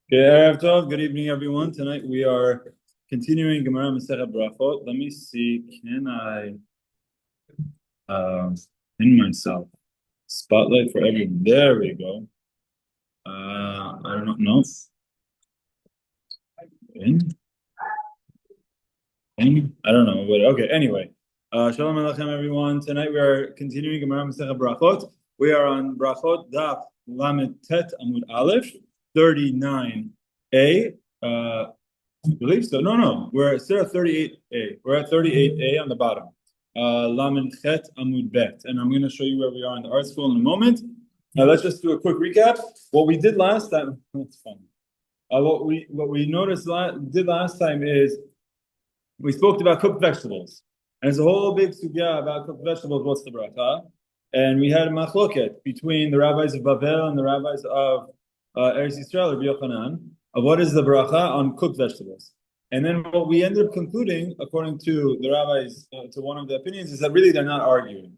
Okay, Erev Tov, good evening, everyone. Tonight we are continuing Gemara Masechet Berachot. Let me see, can I pin myself? Spotlight for everyone. There we go. I don't know. In? I don't know. But okay, anyway. Shalom Aleichem, everyone. Tonight we are continuing Gemara Masechet Berachot. We are on Berachot Daf Lamed Tet Amud Aleph 39A. I believe so. No. We're still at 38A. We're at 38A on the bottom. Lamed Chet Amud Bet. And I'm going to show you where we are in the art school in a moment. Now let's just do a quick recap. What we did last time. That's fun. What we did last time is we spoke about cooked vegetables. And there's a whole big sugya about cooked vegetables. What's the beracha? And we had a machloket between the rabbis of Babel and the rabbis of Eretz Yisrael, Rabbi Yochanan, of what is the beracha on cooked vegetables. And then what we ended up concluding, according to the rabbis, to one of the opinions, is that really they're not arguing.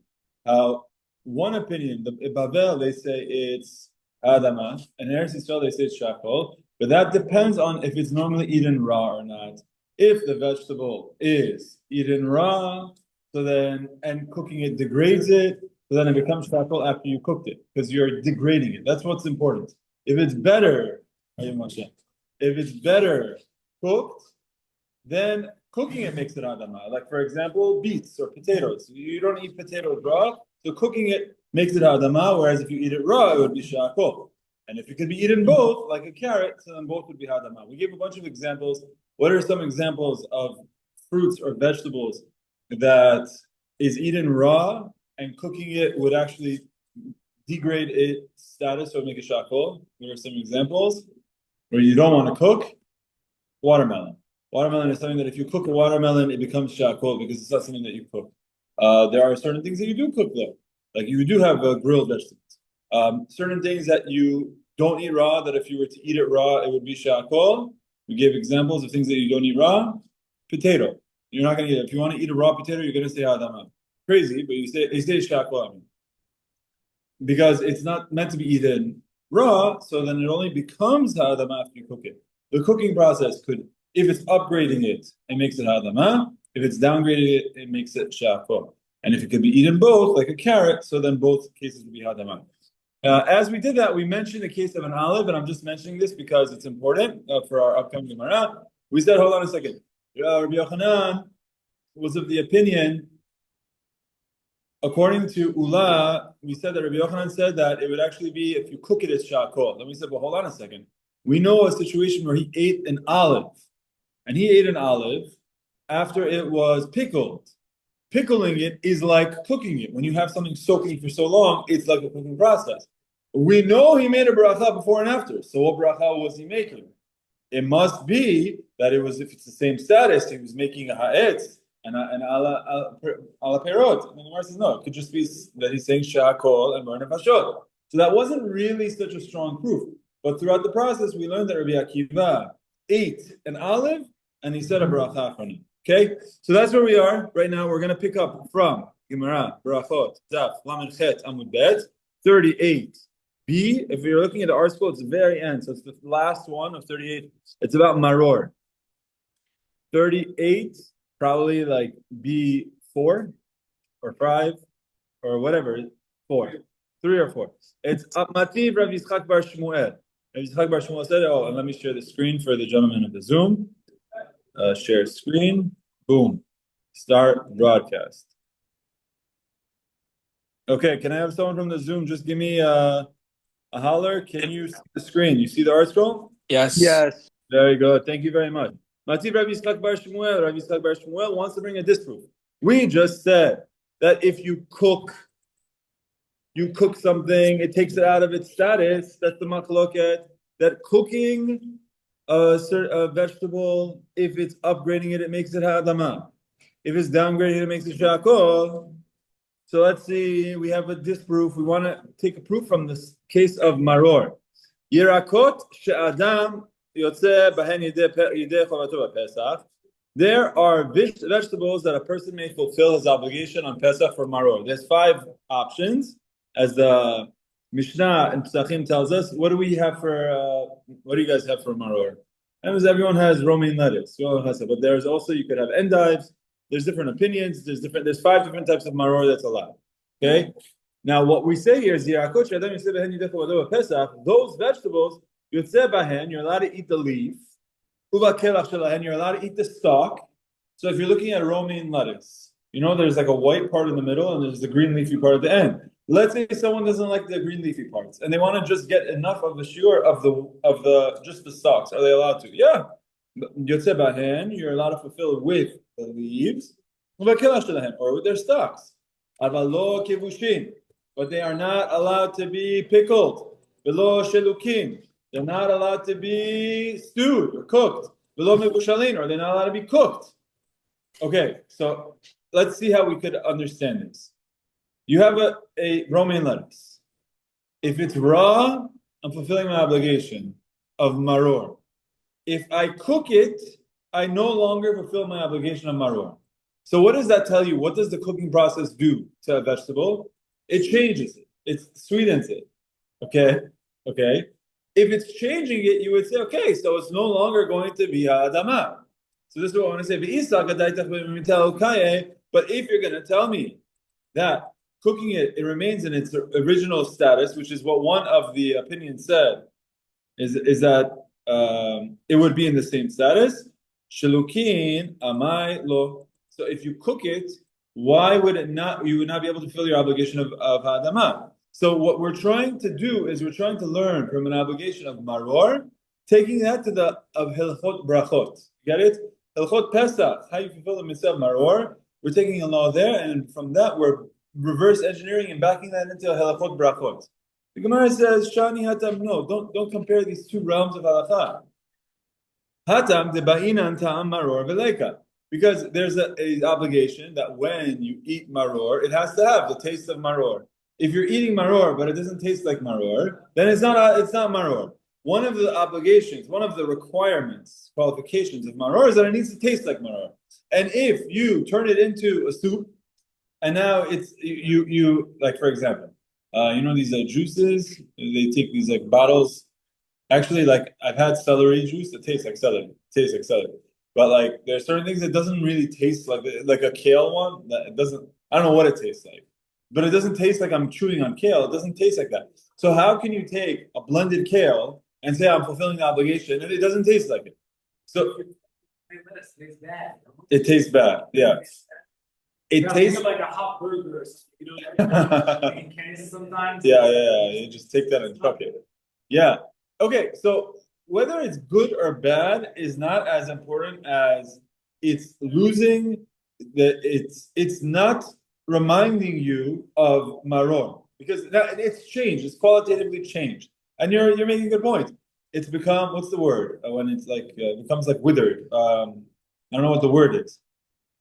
One opinion, in Babel, they say it's adama, and in Eretz Yisrael, they say it's shehakol, but that depends on if it's normally eaten raw or not. If the vegetable is eaten raw, so then, and cooking it degrades it, so then it becomes shehakol after you cooked it, because you're degrading it. That's what's important. If it's better cooked, then cooking it makes it adama. Like, for example, beets or potatoes. You don't eat potatoes raw, so cooking it makes it adama, whereas if you eat it raw, it would be shehakol. And if it could be eaten both, like a carrot, so then both would be adama. We gave a bunch of examples. What are some examples of fruits or vegetables that is eaten raw and cooking it would actually degrade its status or make it shehakol? What are some examples where you don't want to cook? Watermelon. Watermelon is something that if you cook a watermelon, it becomes shehakol because it's not something that you cook. There are certain things that you do cook though, like you do have grilled vegetables. Certain things that you don't eat raw, that if you were to eat it raw, it would be shehakol. We gave examples of things that you don't eat raw. Potato. You're not going to eat it. If you want to eat a raw potato, you're going to say adama. Crazy, but you say shehakol. I mean, because it's not meant to be eaten raw, so then it only becomes adama after you cook it. The cooking process could, if it's upgrading it, it makes it adama. If it's downgrading it, it makes it shehakol. And if it could be eaten both, like a carrot, so then both cases would be adama. As we did that, we mentioned the case of an olive, and I'm just mentioning this because it's important for our upcoming Gemara. We said, hold on a second. Rabbi Yochanan was of the opinion, according to Ula, we said that Rabbi Yochanan said that it would actually be if you cook it as shehakol. Then we said, well, hold on a second. We know a situation where he ate an olive, and he ate an olive after it was pickled. Pickling it is like cooking it. When you have something soaking for so long, it's like a cooking process. We know he made a beracha before and after. So what beracha was he making? It must be that it was, if it's the same status, he was making a ha'etz and ala perot. And the Gemara says, no, it could just be that he's saying shehakol and maror nefashot. So that wasn't really such a strong proof. But throughout the process, we learned that Rabbi Akiva ate an olive and he said a beracha from it. Okay, so that's where we are right now. We're going to pick up from Gemara Berachot Daf Lamed Chet Amud Bet 38B. If you're looking at the article, it's the very end, so it's the last one of 38. It's about maror. 38, probably like B4 or 5 or whatever, 4, 3 or 4. It's Mativ Rav Yitzchak Bar Shmuel. Rav Yitzchak Bar Shmuel said, and let me share the screen for the gentleman of the Zoom. Share screen. Boom. Start broadcast. Okay, can I have someone from the Zoom just give me a holler? Can you see the screen? You see the art scroll? Yes. Yes. Very good. Thank you very much. Mativ Rav Yitzchak Bar Shmuel. Rav Yitzchak Bar Shmuel wants to bring a disproof. We just said that if you cook something, it takes it out of its status. That's the machloket. That cooking a vegetable, if it's upgrading it, it makes it adama. If it's downgrading it, makes it shehakol. So let's see, we have a disproof. We want to take a proof from this case of maror. Yerakot she'adam yotze bahen yidei chovato b'Pesach. There are vegetables that a person may fulfill his obligation on Pesach for maror. There's 5 options, as the Mishnah and Pesachim tells us, what do we have for, what do you guys have for maror? And everyone has romaine lettuce, but there's also, you could have endives, there's different opinions, there's 5 different types of maror that's allowed. Okay? Now what we say here is, those vegetables, you're allowed to eat the leaf, and you're allowed to eat the stalk. So if you're looking at romaine lettuce, there's like a white part in the middle and there's the green leafy part at the end. Let's say someone doesn't like the green leafy parts and they want to just get enough of the shiur of the just the stalks. Are they allowed to? Yeah. You're allowed to fulfill with the leaves or with their stalks. But they are not allowed to be pickled. They're not allowed to be stewed or cooked. Or they're not allowed to be cooked. Okay, so let's see how we could understand this. You have a romaine lettuce. If it's raw, I'm fulfilling my obligation of maror. If I cook it, I no longer fulfill my obligation of maror. So what does that tell you? What does the cooking process do to a vegetable? It changes it. It sweetens it. Okay? If it's changing it, you would say, okay, so it's no longer going to be adama. So this is what I want to say. But if you're going to tell me that cooking it remains in its original status, which is what one of the opinions said, is that it would be in the same status. Shelukin amai lo. So if you cook it, why would it not? You would not be able to fulfill your obligation of adama. So what we're trying to do is we're trying to learn from an obligation of maror, taking that to the of hilchot berachot. Get it? Hilchot Pesach, how you fulfill the mitzvah of maror. We're taking a law there, and from that we're reverse engineering and backing that into hilchot berachot. The Gemara says, "Shani hatam." No, don't compare these two realms of halacha. Hatam de ba'inan ta'am maror v'leika. Because there's a obligation that when you eat maror, it has to have the taste of maror. If you're eating maror but it doesn't taste like maror, then it's not maror. One of the obligations, one of the requirements, qualifications of maror is that it needs to taste like maror. And if you turn it into a soup, and now it's you like, for example, these juices, they take these like bottles. Actually, like I've had celery juice that tastes like celery. But like there's certain things that doesn't really taste like a kale one that it doesn't. I don't know what it tastes like, but it doesn't taste like I'm chewing on kale. It doesn't taste like that. So how can you take a blended kale and say I'm fulfilling the obligation and it doesn't taste like it? So it tastes bad. Yeah. It tastes like a hot burger. In Kansas sometimes. Yeah. You just take that and cook it. Yeah. Okay. So whether it's good or bad is not as important as it's losing it's not reminding you of maror, because it's changed, it's qualitatively changed. And you're making a good point. It's become, what's the word? When it's like becomes like withered. I don't know what the word is.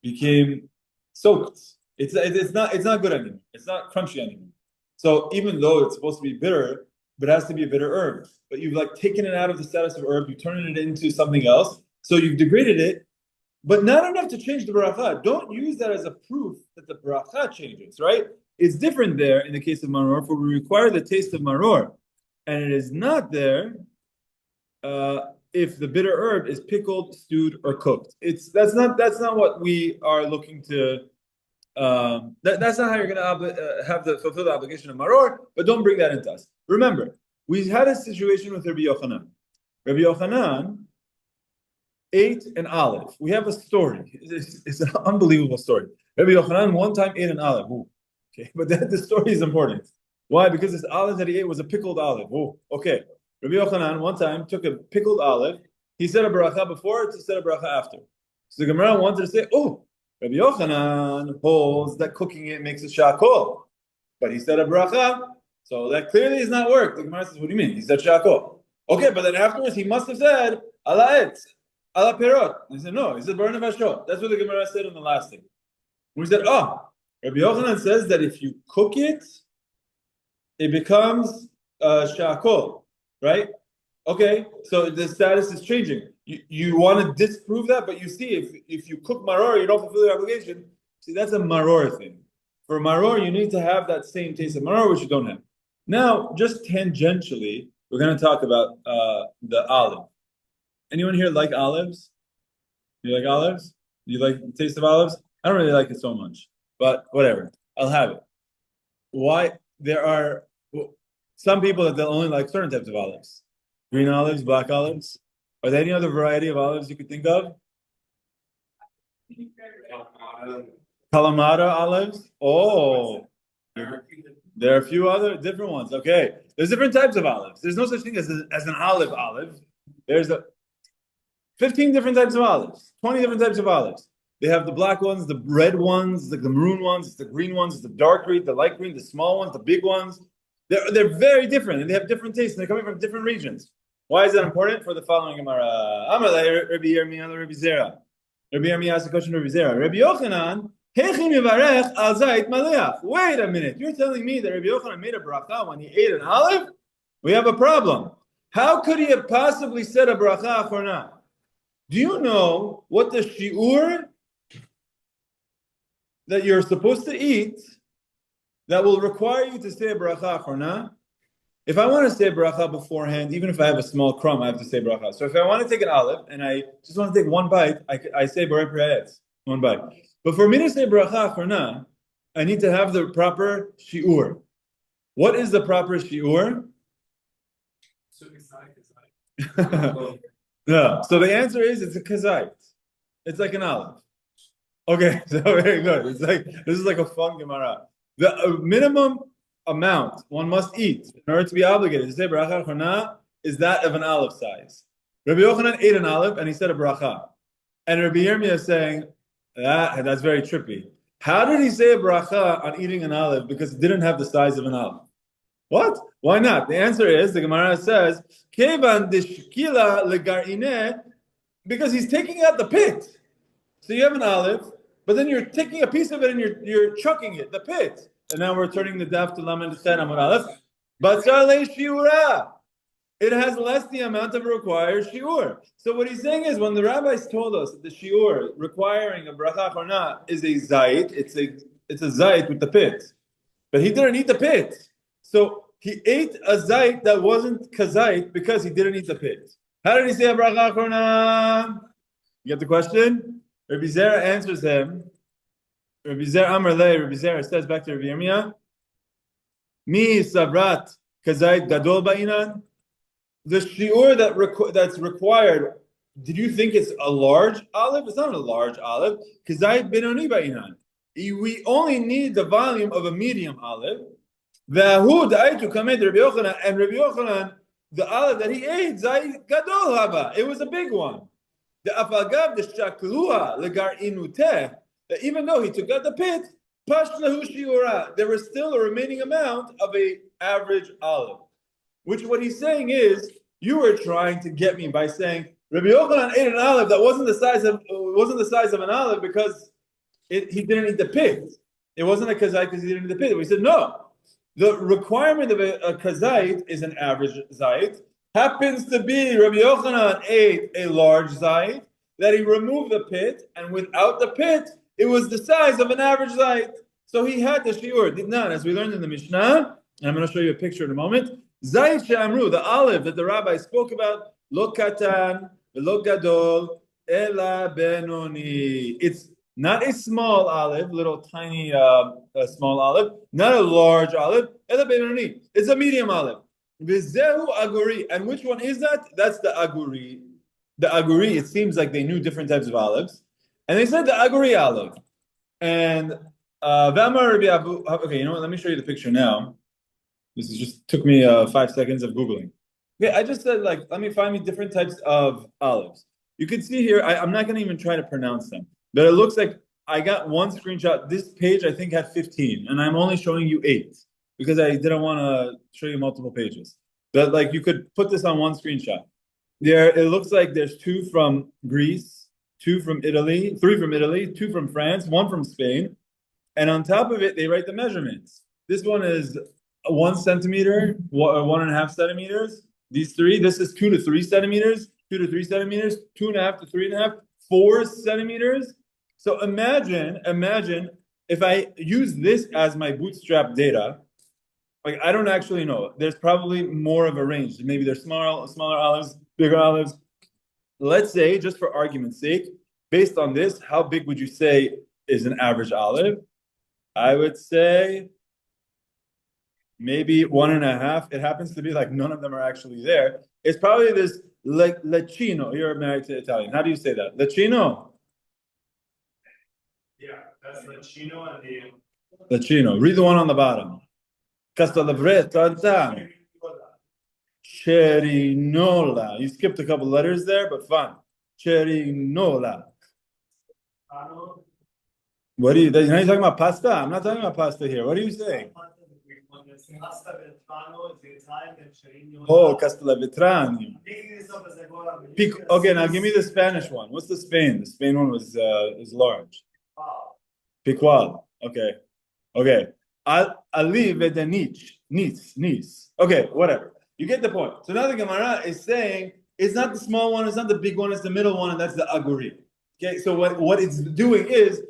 Became soaked. It's not good anymore. It's not crunchy anymore. So even though it's supposed to be bitter, but it has to be a bitter herb. But you've like taken it out of the status of herb, you've turned it into something else. So you've degraded it, but not enough to change the beracha. Don't use that as a proof that the beracha changes, right? It's different there in the case of maror, for we require the taste of maror, and it is not there if the bitter herb is pickled, stewed, or cooked. That's not what we are looking to. That's not how you're going to fulfill the obligation of maror. But don't bring that into us. Remember, we had a situation with Rabbi Yochanan. Rabbi Yochanan ate an olive. We have a story. It's an unbelievable story. Rabbi Yochanan one time ate an olive. Ooh. Okay, but the story is important. Why? Because this olive that he ate was a pickled olive. Ooh. Okay. Rabbi Yochanan one time took a pickled olive. He said a beracha before, he said a beracha after. So the Gemara wanted to say, oh, Rabbi Yochanan holds that cooking it makes a shehakol, but he said a beracha, so that clearly is not work. The Gemara says, what do you mean? He said shehakol. Okay, but then afterwards he must have said ala et, ala perot. He said no. He said berachot vashot. That's what the Gemara said in the last thing. We said, Rabbi Yochanan says that if you cook it, it becomes shehakol, right? Okay, so the status is changing. You want to disprove that, but you see, if you cook maror, you don't fulfill your obligation. See, that's a maror thing. For maror, you need to have that same taste of maror, which you don't have. Now, just tangentially, we're going to talk about the olive. Anyone here like olives? You like olives? You like the taste of olives? I don't really like it so much, but whatever. I'll have it. Why? There are some people that they'll only like certain types of olives. Green olives, black olives. Are there any other variety of olives you could think of? Kalamata olives? Oh, there are a few other different ones. Okay, there's different types of olives. There's no such thing as an olive. There's 15 different types of olives, 20 different types of olives. They have the black ones, the red ones, the maroon ones, the green ones, the dark green, the light green, the small ones, the big ones. They're very different and they have different tastes and they're coming from different regions. Why is that important? For the following Gemara. Rabbi Yirmiyah, Rabbi Zera. Rabbi Yirmiyah asked a question to Rabbi Zera. Rabbi Yochanan, wait a minute. You're telling me that Rabbi Yochanan made a beracha when he ate an olive? We have a problem. How could he have possibly said a beracha acharona? Do you know what the shiur that you're supposed to eat that will require you to say a beracha acharona? If I want to say beracha beforehand, even if I have a small crumb, I have to say beracha. So if I want to take an olive and I just want to take one bite, I say beriah, one bite. But for me to say beracha acharona, I need to have the proper shiur. What is the proper shiur? No. So the answer is it's a Kezayit. It's like an olive. Okay, so very good. This is like a fun Gemara. The minimum amount one must eat in order to be obligated to say beracha acharona is that of an olive size. Rabbi Yochanan ate an olive and he said a beracha. And Rabbi Yirmiyah is saying, that's very trippy. How did he say a beracha on eating an olive because it didn't have the size of an olive? What? Why not? The answer is, the Gemara says, Kevan deshkila legarine, because he's taking out the pit. So you have an olive, but then you're taking a piece of it and you're chucking it, the pit. And now we're turning the daf to Lamed Chen Amud Aleph. Batzar le shiura. It has less the amount of required shiur. So what he's saying is, when the rabbis told us that the shiur requiring a beracha acharona is a zayit, it's a zayit with the pit, but he didn't eat the pit. So he ate a zayit that wasn't kazayit because he didn't eat the pit. How did he say a beracha acharona? You get the question? Rabbi Zera answers him. Rabbi Zera Amar Le, Rabbi Zera says back to Rabbi Yirmiyah, Mi sabrat kazayit gadol ba'inan. The shiur that's required, did you think it's a large olive? It's not a large olive. Kezayit benoni ba'inan. We only need the volume of a medium olive. V'ahu da'aytu kamed Rabbi Yochanan, and Rabbi Yochanan, the olive that he ate, zayit gadol haba. It was a big one. The afagav the shaklua legar inuteh. That even though he took out the pit, pashlahu shiura, there was still a remaining amount of a average olive. Which what he's saying is, you were trying to get me by saying Rabbi Yochanan ate an olive that wasn't the size of an olive because he didn't eat the pit. It wasn't a kazayit because he didn't eat the pit. We said no. The requirement of a kazayit is an average zayit. Happens to be Rabbi Yochanan ate a large zayit that he removed the pit, and without the pit, it was the size of an average zayit. So he had the shiur. Did not, as we learned in the Mishnah, and I'm going to show you a picture in a moment. Zayit she'amru, the olive that the rabbi spoke about, lo katan, lo gadol, ela benoni. It's not a small olive, little tiny small olive, not a large olive, ela benoni. It's a medium olive. Vizehu aguri. And which one is that? That's the aguri. The aguri, it seems like they knew different types of olives. And they said the aguri olive. And okay, you know what? Let me show you the picture now. This just took me 5 seconds of Googling. Okay, I just said, let me find me different types of olives. You can see here, I'm not going to even try to pronounce them, but it looks like I got one screenshot. This page, I think, had 15, and I'm only showing you 8 because I didn't want to show you multiple pages. But, you could put this on one screenshot. It looks like there's 2 from Greece, 2 from Italy, 3 from Italy, 2 from France, 1 from Spain. And on top of it, they write the measurements. This one is 1 centimeter, 1.5 centimeters. These 3, this is 2 to 3 centimeters, 2 to 3 centimeters, 2.5 to 3.5, 4 centimeters. So imagine if I use this as my bootstrap data, Like I don't actually know. There's probably more of a range. Maybe there's smaller olives, bigger olives. Let's say, just for argument's sake, based on this, how big would you say is an average olive? I would say maybe 1.5. It happens to be like none of them are actually there. It's probably this lecino. You're married to Italian. How do you say that? Lecino. Yeah, that's the chino and the. Lecino. Read the one on the bottom. Castellavret, Cherinola. You skipped a couple letters there, but fine. Cherinola. What are you? Now you're talking about pasta? I'm not talking about pasta here. What are you saying? Oh, Castellavitranio. Okay, now give me the Spanish one. What's the Spain? The Spain one was is large. Picual. Okay. Ali vedenich. Nis. Okay, whatever. You get the point. So now the Gemara is saying it's not the small one, it's not the big one, it's the middle one, and that's the aguri. Okay, so what it's doing is,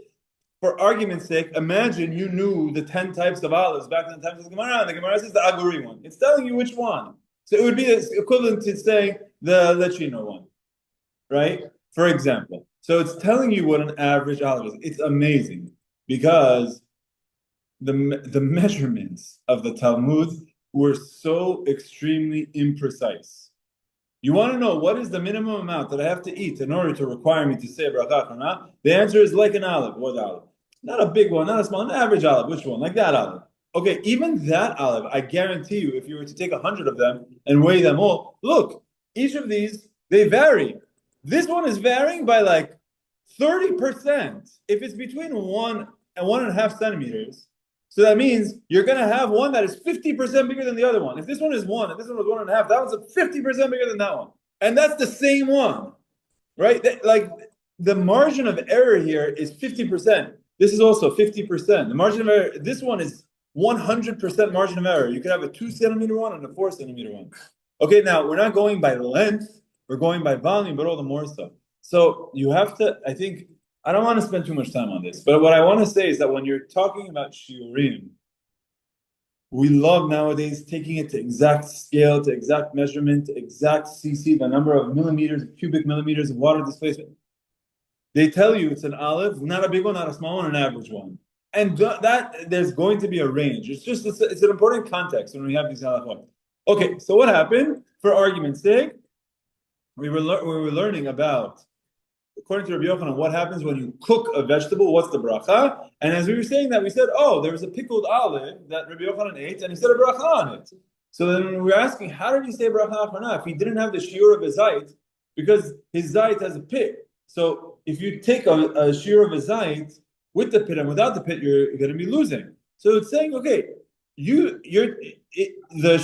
for argument's sake, imagine you knew the 10 types of olives back in the times of the Gemara, and the Gemara says the aguri one. It's telling you which one. So it would be equivalent to saying the lecino one, right? For example. So it's telling you what an average olive is. It's amazing because the measurements of the Talmud were so extremely imprecise. You want to know what is the minimum amount that I have to eat in order to require me to say beracha or not? The answer is like an olive. What olive? Not a big one, not a small, an average olive. Which one? Like that olive. Okay, even that olive, I guarantee you, if you were to take 100 of them and weigh them all, look, each of these, they vary. This one is varying by like 30%. If it's between 1 and 1.5 centimeters, so that means you're going to have one that is 50% bigger than the other one. If this one is 1 and this one was 1.5, that one's 50% bigger than that one. And that's the same one, right? Like the margin of error here is 50%. This is also 50%. The margin of error, this one is 100% margin of error. You could have a 2 centimeter one and a 4 centimeter one. Okay, now we're not going by length, we're going by volume, but all the more so. So you have to, I don't want to spend too much time on this, but what I want to say is that when you're talking about shiurim, we love nowadays taking it to exact scale, to exact measurement, to exact cc, the number of millimeters, cubic millimeters of water displacement. They tell you it's an olive, not a big one, not a small one, an average one. And that there's going to be a range. It's an important context when we have these halachot. Okay, so what happened? For argument's sake, we were learning about, according to Rabbi Yochanan, what happens when you cook a vegetable, what's the beracha? And as we were saying that, we said, there was a pickled olive that Rabbi Yochanan ate, and he said a beracha on it. So then we were asking, how did he say beracha acharona if he didn't have the shiur of his zayit? Because his zayit has a pit. So if you take a shiur of his zayit with the pit and without the pit, you're going to be losing. So it's saying, okay, the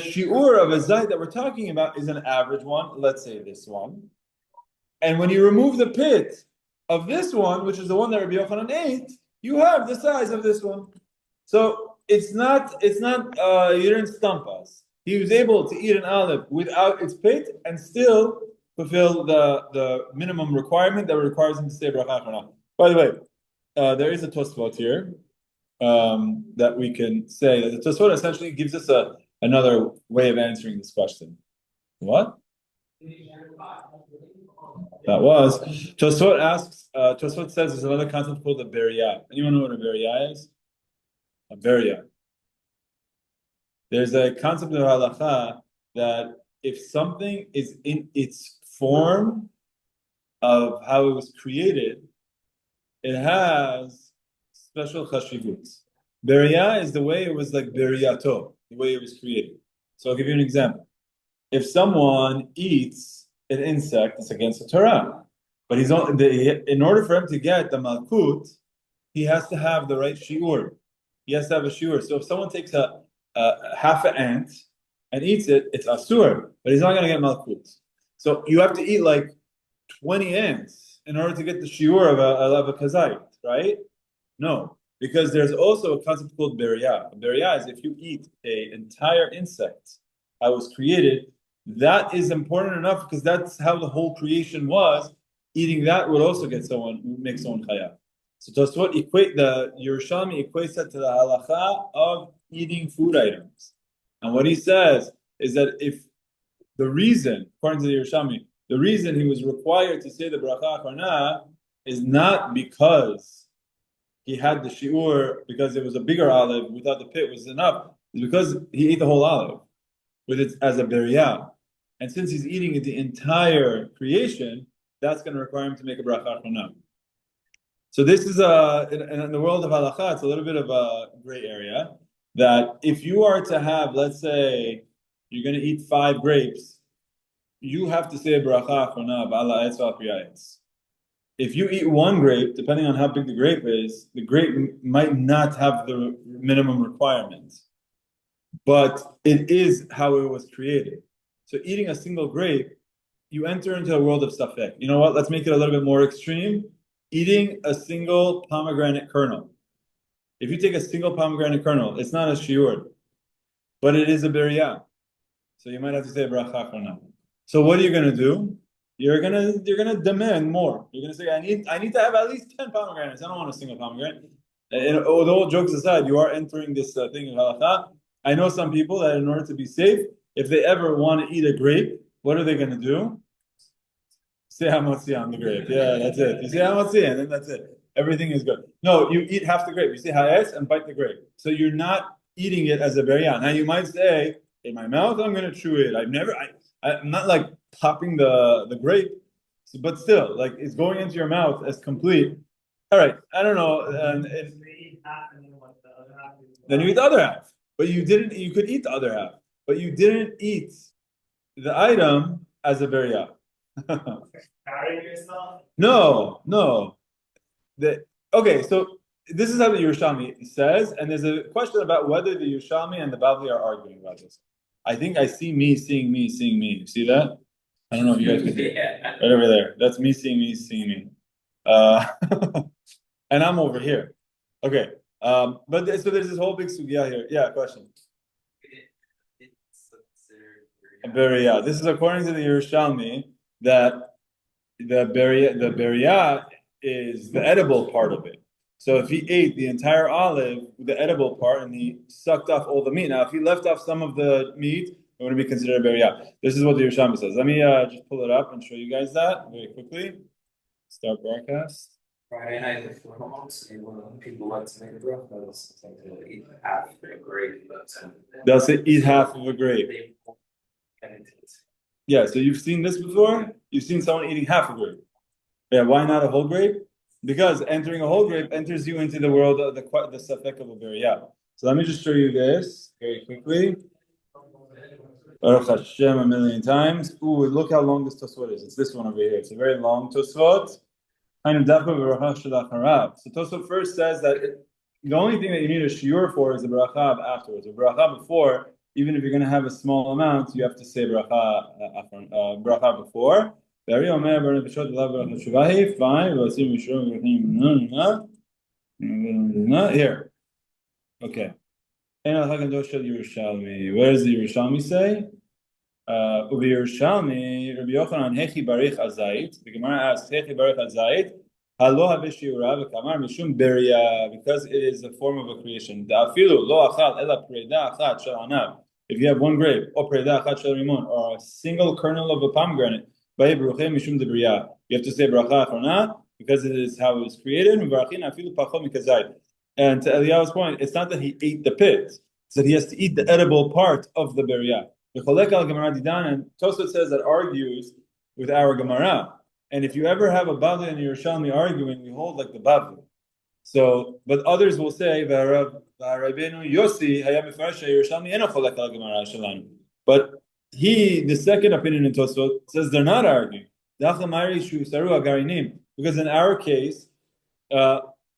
shiur of a zayit that we're talking about is an average one. Let's say this one. And when you remove the pit of this one, which is the one that Rabbi Yochanan ate, you have the size of this one. So it's not, you didn't stump us. He was able to eat an olive without its pit and still fulfill the minimum requirement that requires him to say beracha acharona. By the way, there is a Tosfot here that we can say that the Tosfot essentially gives us another way of answering this question. What? That was Tosfot asks. Tosfot says there's another concept called a beriah. Anyone know what a beriah is? A beriah. There's a concept of halacha that if something is in its form of how it was created, it has special chashivut. Beriah is the way it was like beriato, the way it was created. So I'll give you an example. If someone eats an insect, it's against the Torah. But in order for him to get the malkut, he has to have the right shiur. He has to have a shiur. So if someone takes a half an ant and eats it, it's asur, but he's not going to get malkut. So you have to eat like 20 ants in order to get the shiur of a Kezayit, right? No, because there's also a concept called beriah. Beriah is if you eat an entire insect that was created, that is important enough because that's how the whole creation was. Eating that would also make someone chayav. So Tosfot the Yerushalmi equates that to the halacha of eating food items. And what he says is that if the reason, according to the Yerushalmi, the reason he was required to say the beracha acharona is not because he had the shiur, because it was a bigger olive, we thought the pit was enough, it's because he ate the whole olive with it as a beriah. And since he's eating the entire creation, that's going to require him to make a beracha acharona. So this is in the world of halacha, it's a little bit of a gray area, that if you are to have, let's say, you're going to eat 5 grapes, you have to say a beracha acharona ba'ala etz v'al piya'etz. If you eat 1 grape, depending on how big the grape is, the grape might not have the minimum requirements, but it is how it was created. So eating a single grape, you enter into a world of safek. You know what? Let's make it a little bit more extreme. Eating a single pomegranate kernel. If you take a single pomegranate kernel, it's not a shiur, but it is a beriah. So you might have to say beracha acharona. So what are you going to do? You're gonna demand more. You're gonna say, I need to have at least 10 pomegranates. I don't want a single pomegranate. And although jokes aside, you are entering this thing of halacha. I know some people that in order to be safe, if they ever want to eat a grape, what are they going to do? Say hamotzi on the grape. Yeah, that's it. You say hamotzi, and then that's it. Everything is good. No, you eat half the grape. You say ha'es and bite the grape. So you're not eating it as a beriah. Now you might say, in my mouth, I'm going to chew it. I'm not like popping the grape, but still, like it's going into your mouth as complete. All right, I don't know. Then you eat the other half, but you didn't. You could eat the other half, but you didn't eat the item as a beriah. No. Okay, so this is how the Yerushalmi says, and there's a question about whether the Yerushalmi and the Bavli are arguing about this. I think I see me seeing me seeing me. You see that? I don't know if you guys can see it. Right over there. That's me seeing me seeing me. And I'm over here. Okay. But so there's this whole big sugya here. Yeah, question. Beriah. This is according to the Yerushalmi that the beriah is the edible part of it. So if he ate the entire olive, the edible part, and he sucked off all the meat. Now, if he left off some of the meat, it would be considered a beriah. This is what the Yerushalmi says. Let me just pull it up and show you guys that very quickly. Start broadcast. Friday night before homes, and when people like to make a broth, they'll eat half a grape. They'll say eat half of a grape. Yeah, so you've seen this before? You've seen someone eating half a grape. Yeah, why not a whole grape? Because entering a whole grape enters you into the world of the safek of a beriah. So let me just show you this very quickly. Baruch Hashem a million times. Ooh, look how long this tosfot is. It's this one over here. It's a very long tosfot. So tosfot first says that the only thing that you need a shiur for is the beracha afterwards. The beracha before, even if you're going to have a small amount, you have to say beracha before. Fine. Here. Okay. Where does the Yerushalmi say? Yerushalmi, Rabbi Yochanan, Hechi barich azayit. The Gemara asks, Hechi barich azayit. Halo habeshiura v'kamar mishum beriah, because it is a form of a creation. Da'afilu lo achal ela preda achat shel anav. If you have 1 grape, or preda achat shel rimon, or a single kernel of a pomegranate, you have to say beracha acharona because it is how it was created. And to Eliyahu's point, it's not that he ate the pit; it's that he has to eat the edible part of the beriah. And Tosfot says that argues with our Gemara. And if you ever have a Bavli and Yerushalmi arguing, we hold like the Bavli. So, but others will say, but the second opinion in Tosfot says they're not arguing. Because in our case,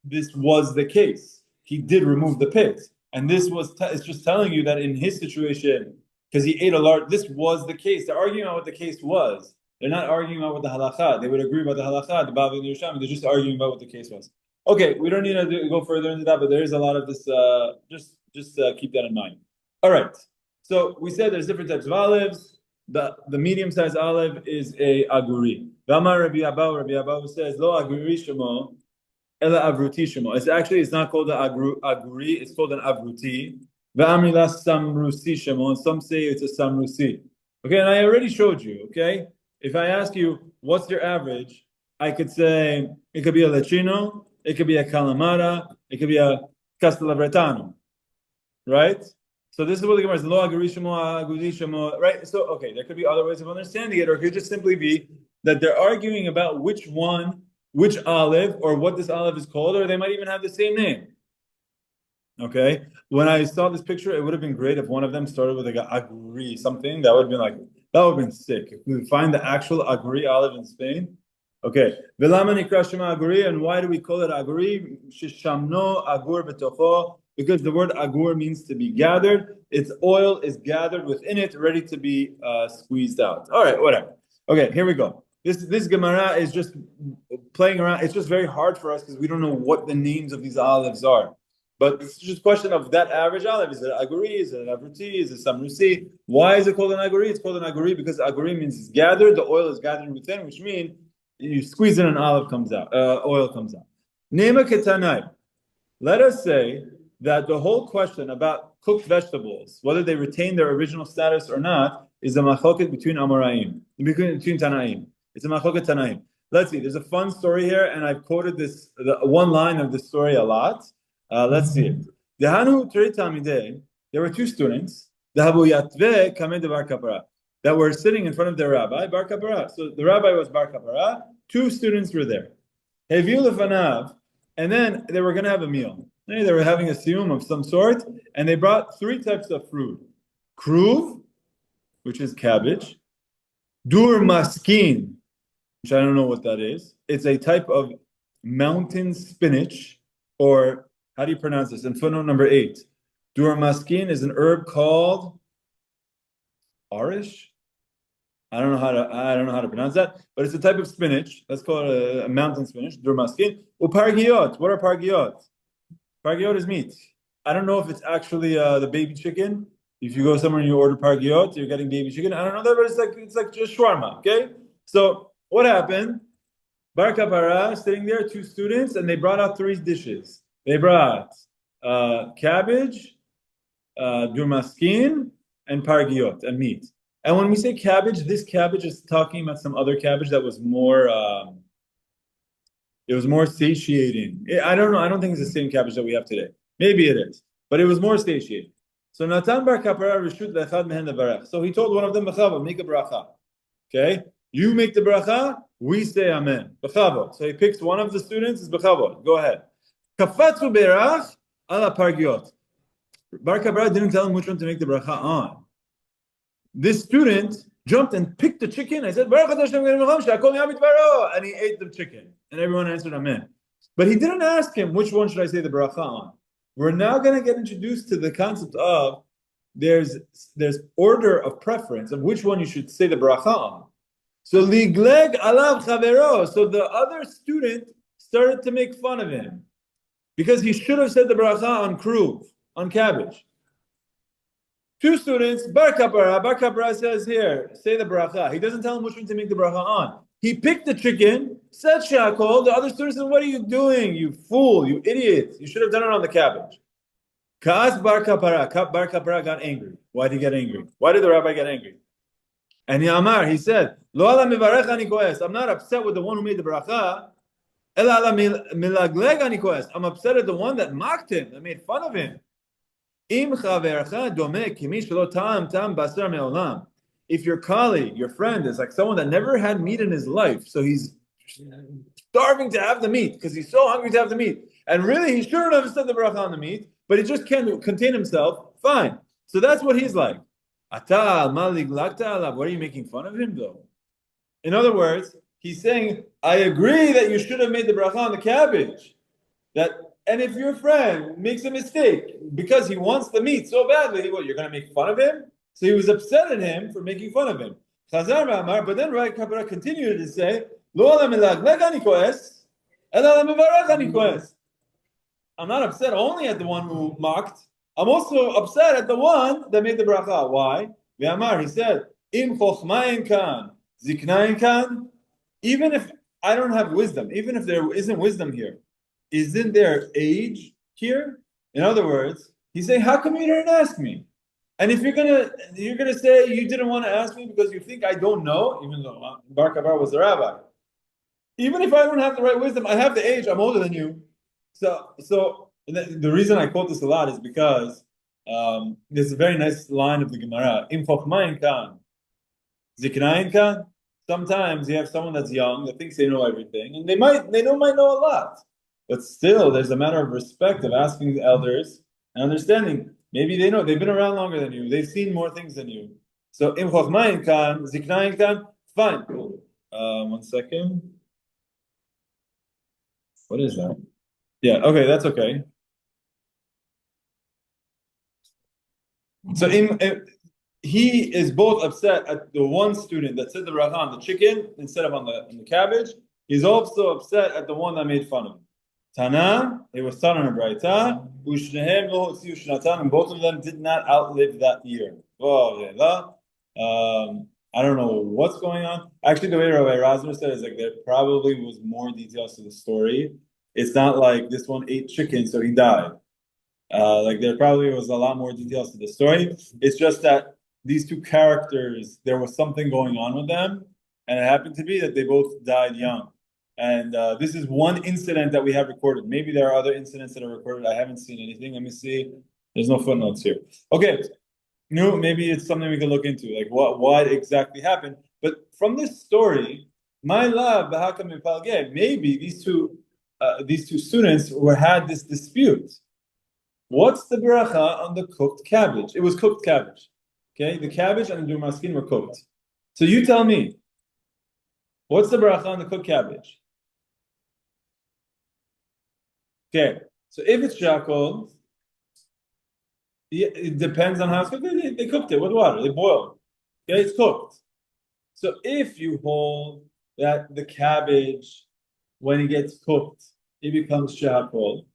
this was the case. He did remove the pit. And this was, it's just telling you that in his situation, because he ate a large, this was the case. They're arguing about what the case was. They're not arguing about what the halakha. They would agree about the halakha, the Bavli and the Yerushalmi. They're just arguing about what the case was. Okay, we don't need to go further into that, but there is a lot of this. Just keep that in mind. All right. So we said there's different types of olives. The medium-sized olive is a aguri. V'amar Rabbi Abahu says lo aguri shemo, ela avruti shemo. It's not called an aguri. It's called an avruti. Ve'amri la samrusi shemon. Some say it's a samrusi. Okay, and I already showed you. Okay, if I ask you what's your average, I could say it could be a lecino, it could be a calamara, it could be a castellavretano, right? So this is what the Gemara is lo agarishimo agudishimo, right? So okay, there could be other ways of understanding it, or it could just simply be that they're arguing about which olive, or what this olive is called, or they might even have the same name. Okay, when I saw this picture, it would have been great if one of them started with like a aguri something. That would have been sick. If we find the actual aguri olive in Spain. Okay, velama nikra shema aguri, and why do we call it aguri? Shishamno agur betocho, because the word agur means to be gathered. Its oil is gathered within it, ready to be squeezed out. All right, whatever. Okay, here we go. This Gemara is just playing around. It's just very hard for us because we don't know what the names of these olives are. But it's just a question of that average olive. Is it aguri? Is it an avruti? Is it samrusi? Why is it called an aguri? It's called an aguri because aguri means it's gathered. The oil is gathered within, which means you squeeze it and olive comes out. Oil comes out. Nema ketanai. Let us say that the whole question about cooked vegetables, whether they retain their original status or not, is a machoket between Amoraim, between Tanaim. It's a machoket Tanaim. Let's see. There's a fun story here, and I've quoted the one line of this story a lot. Let's see it. There were two students that were sitting in front of their rabbi, Bar Kappara. So the rabbi was Bar Kappara. Two students were there. And then they were going to have a meal. They were having a siyum of some sort, and they brought three types of fruit. Kruv, which is cabbage. Dur maskin, which I don't know what that is. It's a type of mountain spinach, or how do you pronounce this? In footnote number 8, dur maskin is an herb called arish. I don't know how to pronounce that, but it's a type of spinach. Let's call it a mountain spinach. Dur maskin. Upargiot. What are pargiot? Pargiot is meat. I don't know if it's actually the baby chicken. If you go somewhere and you order pargiot, you're getting baby chicken. I don't know that, but it's like just shawarma. Okay. So what happened? Bar Kappara sitting there, two students, and they brought out three dishes. They brought cabbage, durmaskin, and pargiot, and meat. And when we say cabbage, this cabbage is talking about some other cabbage that was more, it was more satiating. I don't know. I don't think it's the same cabbage that we have today. Maybe it is, but it was more satiating. So Natan Bar Kappara reshut le'echad mehen levarech. So he told one of them, "Bechava, make a beracha." Okay, you make the beracha, we say amen. Bechava. So he picks one of the students. It's bechava. Go ahead. Kafatzu berach ala pargiot. Bar Kappara didn't tell him which one to make the beracha on. This student jumped and picked the chicken. I said, Berachot Shehakol, and he ate the chicken. And everyone answered amen. But he didn't ask him, which one should I say the beracha on? We're now going to get introduced to the concept of there's order of preference of which one you should say the beracha on. So ligleg alav chavero. So the other student started to make fun of him because he should have said the beracha on kruv, on cabbage. Two students, Bar Kappara says here, say the beracha. He doesn't tell him which one to make the beracha on. He picked the chicken, said Shehakol. The other student said, what are you doing, you fool, you idiot? You should have done it on the cabbage. Ka'as Bar Kappara. Bar Kappara got angry. Why did he get angry? Why did the rabbi get angry? And he said, Lo ala mivarech ani koes. I'm not upset with the one who made the beracha. Ela ala milagleg ani koes. I'm upset at the one that mocked him, that made fun of him. If your colleague, your friend is like someone that never had meat in his life, so he's starving to have the meat because he's so hungry to have the meat, and really he shouldn't have said the beracha on the meat, but he just can't contain himself, fine. So that's what he's like. What are you making fun of him though? In other words, he's saying, I agree that you should have made the beracha on the cabbage. And if your friend makes a mistake because he wants the meat so badly, what, you're going to make fun of him? So he was upset at him for making fun of him. But then Kappara continued to say, I'm not upset only at the one who mocked. I'm also upset at the one that made the beracha. Why? He said, even if I don't have wisdom, even if there isn't wisdom here, isn't there age here? In other words, He's saying, how come you didn't ask me? And if you're gonna say you didn't want to ask me because you think I don't know, even though Kappara was the rabbi. Even if I don't have the right wisdom, I have the age, I'm older than you. So the reason I quote this a lot is because there's a very nice line of the Gemara. Im chokhmah kan, ziknain kan. Sometimes you have someone that's young that thinks they know everything, and they might know a lot. But still, there's a matter of respect of asking the elders and understanding. Maybe they know, they've been around longer than you, they've seen more things than you. So im chokhmah kan, ziknain kan, fine. Cool. 1 second. What is that? Yeah, okay, that's okay. So he is both upset at the one student that said the beracha on the chicken instead of on the cabbage. He's also upset at the one that made fun of him. Tana, it was Tana and Braita, and both of them did not outlive that year. I don't know what's going on. Actually, the way Rabbi Razner said is like there probably was more details to the story. It's not like this one ate chicken, so he died. Like there probably was a lot more details to the story. It's just that these two characters, there was something going on with them, and it happened to be that they both died young. And this is one incident that we have recorded. Maybe there are other incidents that are recorded. I haven't seen anything. Let me see. There's no footnotes here. Okay. No, maybe it's something we can look into, like what exactly happened. But from this story, my love, maybe these two students had this dispute. What's the beracha on the cooked cabbage? It was cooked cabbage. Okay, the cabbage and the durmaskin were cooked. So you tell me, what's the beracha on the cooked cabbage? Okay, so if it's Shehakol, it depends on how it's cooked. They cooked it with water. They boiled. Okay, it's cooked. So if you hold that the cabbage, when it gets cooked, it becomes Shehakol.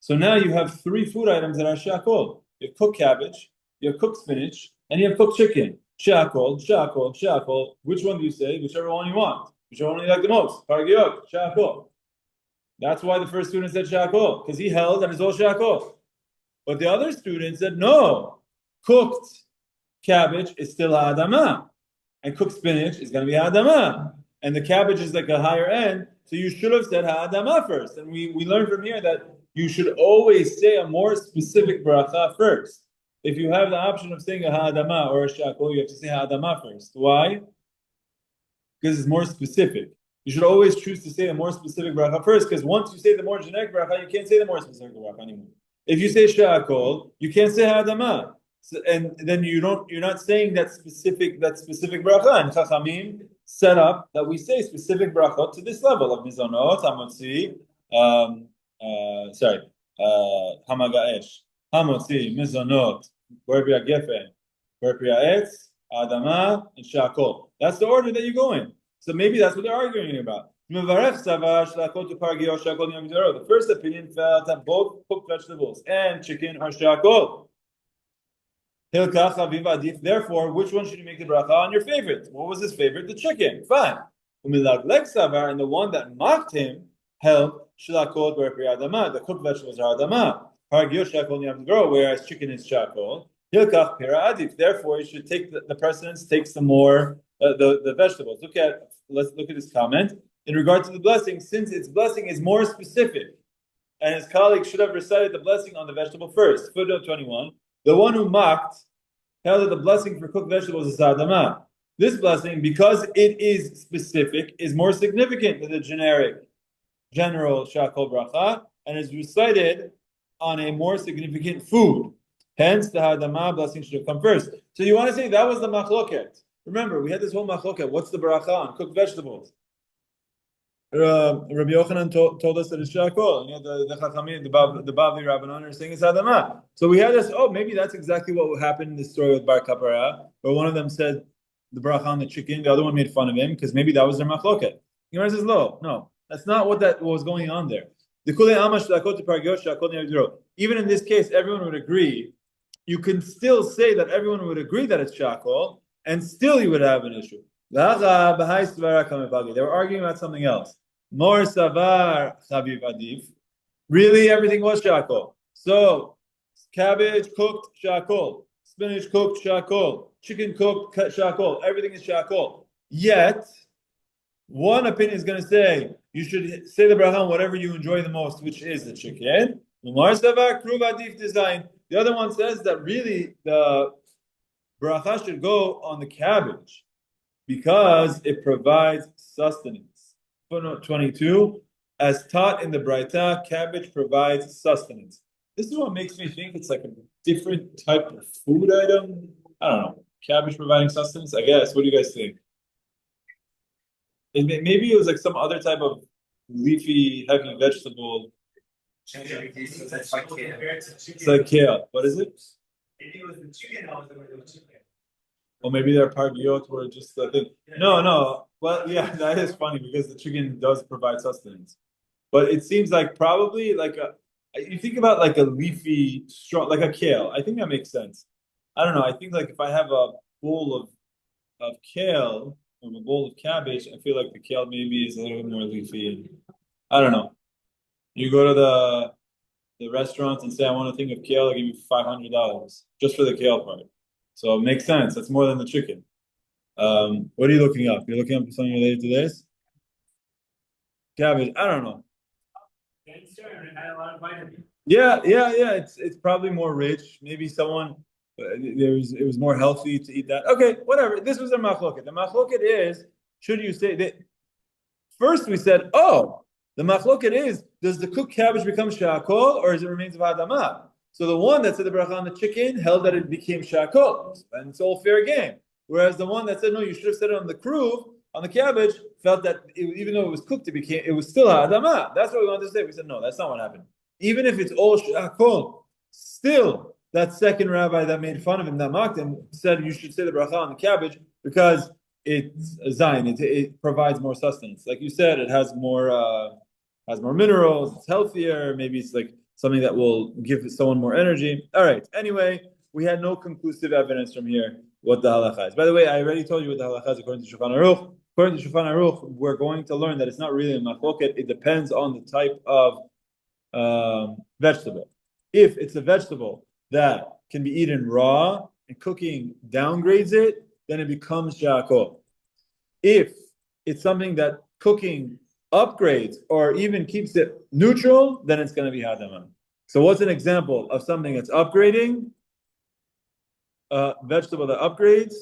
So now you have 3 food items that are Shehakol. You have cooked cabbage, you have cooked spinach, and you have cooked chicken. Shehakol, Shehakol, Shehakol. Which one do you say? Whichever one you want. Whichever one you like the most. Pargiot, Shehakol. That's why the first student said Shehakol, because he held that it's all Shehakol. But the other student said, no, cooked cabbage is still ha'adama, and cooked spinach is going to be ha'adama. And the cabbage is like a higher end, so you should have said ha'adama first. And we learned from here that you should always say a more specific beracha first. If you have the option of saying a ha'adama or a shehakol, you have to say ha'adama first. Why? Because it's more specific. You should always choose to say a more specific beracha first, because once you say the more generic beracha, you can't say the more specific beracha anymore. If you say shehakol, you can't say ha'adama. So, and then you're not saying that specific beracha. And Chachamim set up that we say specific berachot to this level of mizonot, hamotzi, hamagaesh, hamotzi, mizonot, beriah gefen, beriah etz, adama, and shehakol. That's the order that you go in. So maybe that's what they're arguing about. The first opinion felt that both cooked vegetables and chicken are shehakol. Therefore, which one should you make the beracha on your favorite? What was his favorite? The chicken. Fine. And the one that mocked him held shehakol beriah adama. The cooked vegetables are adama. Whereas chicken is shehakol. Therefore, you should take the precedence takes the more the vegetables. Let's look at this comment. In regard to the blessing, since its blessing is more specific, and his colleague should have recited the blessing on the vegetable first. Footnote 21. The one who mocked held that the blessing for cooked vegetables is adama. This blessing, because it is specific, is more significant than the general shehakol bracha, and is recited on a more significant food. Hence, the adama blessing should have come first. So you want to say that was the machloket. Remember, we had this whole machloket. What's the beracha on cooked vegetables? Rabbi Yochanan told us that it's shehakol, and yet the Chachamim, the Bavli Rabbanan are saying it's adama. So we had this. Oh, maybe that's exactly what happened in the story with Bar Kappara, where one of them said the beracha on the chicken, the other one made fun of him because maybe that was their machloket. Gemara says, no, that's not what was going on there. Even in this case, everyone would agree. You can still say that everyone would agree that it's shehakol, and still you would have an issue. They were arguing about something else. Mor savar chaviv adif. Really, everything was shehakol. So cabbage cooked, Shehakol. Spinach cooked, Shehakol. Chicken cooked, Shehakol. Everything is Shehakol. Yet, one opinion is going to say you should say the beracha on whatever you enjoy the most, which is the chicken. The other one says that really the beracha should go on the cabbage because it provides sustenance. Footnote 22, as taught in the beracha, cabbage provides sustenance. This is what makes me think it's like a different type of food item. I don't know. Cabbage providing sustenance, I guess. What do you guys think? Maybe it was like some other type of leafy, heavy vegetable. It's like kale. It's like kale. What is it? Maybe it was the chicken. Or maybe they're pargiot were just the thing. No. Well, yeah, that is funny because the chicken does provide sustenance. But it seems like probably like you think about like a leafy, strong, like a kale. I think that makes sense. I don't know. I think like if I have a bowl of kale or a bowl of cabbage, I feel like the kale maybe is a little bit more leafy. And I don't know. You go to the restaurant and say, I want a thing of kale, I'll give you $500 just for the kale part. So it makes sense. That's more than the chicken. What are you looking up? You're looking up something related to this? Cabbage. I don't know. Yeah. It's probably more rich. Maybe someone it was more healthy to eat that. Okay, whatever. This was a machloket. The machloket is, should you say that? First we said, the machloket is, does the cooked cabbage become Shehakol or is it remains of Adamah? So the one that said the beracha on the chicken held that it became Shehakol, and it's all fair game. Whereas the one that said, no, you should have said it on the kruv, on the cabbage, felt that even though it was cooked, it was still Adamah. That's what we wanted to say. We said, no, that's not what happened. Even if it's all Shehakol, still, that second rabbi that made fun of him, that mocked him, said you should say the beracha on the cabbage because it's a zayin. It provides more sustenance. Like you said, it has more minerals. It's healthier. Maybe it's like something that will give someone more energy. All right. Anyway, we had no conclusive evidence from here what the halacha is. By the way, I already told you what the halacha is according to Shulchan Aruch. According to Shulchan Aruch, we're going to learn that it's not really a machloket. It depends on the type of vegetable. If it's a vegetable that can be eaten raw and cooking downgrades it, then it becomes Shehakol. If it's something that cooking upgrades or even keeps it neutral, then it's going to be Hadamah. So what's an example of something that's upgrading? Vegetable that upgrades?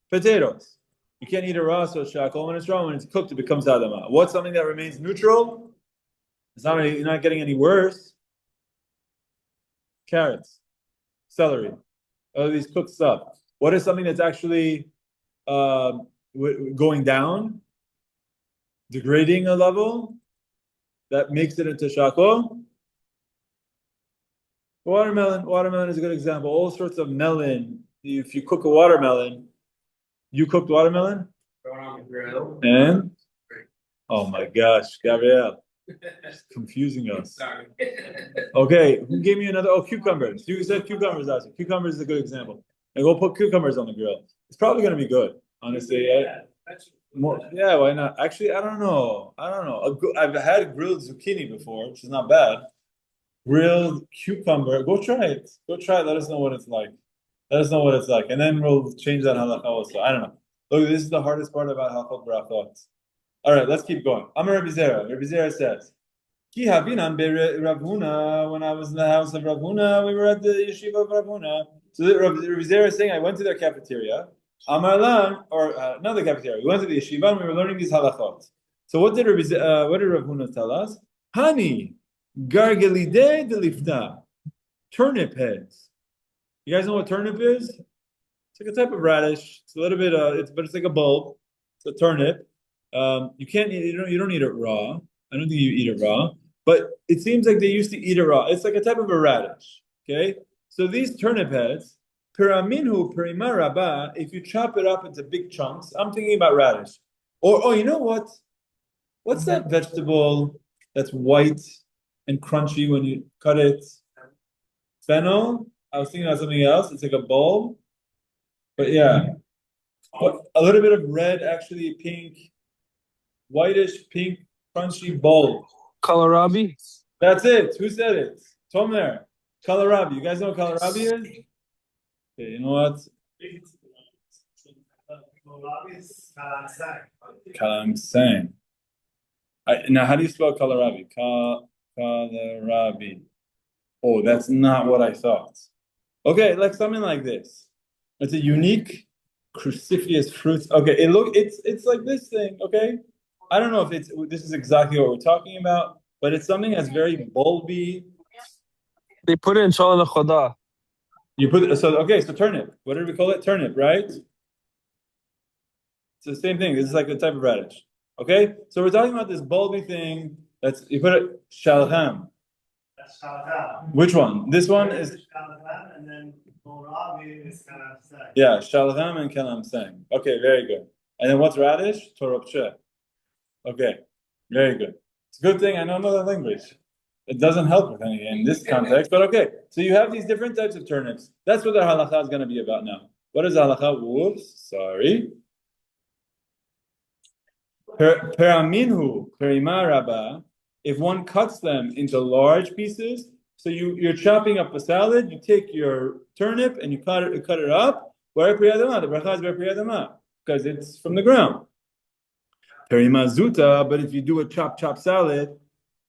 Potatoes. You can't eat it raw, so it's Shehakol. When it's raw, when it's cooked, it becomes Hadamah. What's something that remains neutral? You're not getting any worse. Carrots, celery, all of these cooked stuff. What is something that's actually going down, degrading a level that makes it into Shehakol? Watermelon is a good example. All sorts of melon. If you cook a watermelon, you cooked watermelon? Throw it on the grill. And? Oh my gosh, Gabrielle. Confusing us. Sorry. Okay, who gave me another? Oh, cucumbers. You said cucumbers last week. Cucumbers is a good example. And we'll put cucumbers on the grill. It's probably going to be good, honestly. Yeah, why not? Actually, I don't know. I've had grilled zucchini before, which is not bad. Grilled cucumber. Go try it. Let us know what it's like. And then we'll change that halakha also. I don't know. Look, this is the hardest part about Masechet Berachot. All right, let's keep going. Amar Rabbi Zera. Rabbi Zera says, Ki havinan Rav Huna. When I was in the house of Rav Huna, we were at the yeshiva of Rav Huna. So Rabbi Zera is saying, I went to their cafeteria. Amar Lan, or another cafeteria. We went to the yeshiva and we were learning these halachot. So what did Rav Huna tell us? Hani gargelide delifta, turnip heads. You guys know what turnip is? It's like a type of radish. It's a little bit, but it's like a bulb. It's a turnip. You can't eat it. You don't eat it raw. I don't think you eat it raw. But it seems like they used to eat it raw. It's like a type of a radish. Okay. So these turnip heads, piraminhu pirima rabba. If you chop it up into big chunks, I'm thinking about radish. Or you know what? What's that vegetable that's white and crunchy when you cut it? Fennel. I was thinking about something else. It's like a bulb. But yeah, a little bit of red, actually pink, whitish pink, crunchy bulb. Kohlrabi? That's it. Who said it? Tomer. Kohlrabi. You guys know what kohlrabi is? Okay, you know what? Kalamsang. Now, how do you spell kohlrabi? Kohlrabi. Oh, that's not what I thought. Okay, like something like this. It's a unique cruciferous fruit. Okay, it's like this thing. Okay, I don't know if this is exactly what we're talking about, but it's something that's very bulby. They put it in Shalom Chodah. You put so turnip. What did we call it? Turnip, right? It's the same thing. This is like a type of radish. Okay, so we're talking about this bulby thing. That's you put it shalham. That's shalham. Which one? This one is shalham, and then kohlrabi is kalamsang. yeah, shalham and kalamsang. Okay, very good. And then what's radish? Toropche. Okay, very good. It's a good thing I know another language. It doesn't help with anything in this context, but okay. So you have these different types of turnips. That's what the halacha is going to be about now. What is the halacha? Whoops, sorry. Peraminhu, perima rabba. If one cuts them into large pieces, so you're chopping up a salad, you take your turnip and you cut it up. The beracha is beracha because it's from the ground. Perima zuta, but if you do a chop salad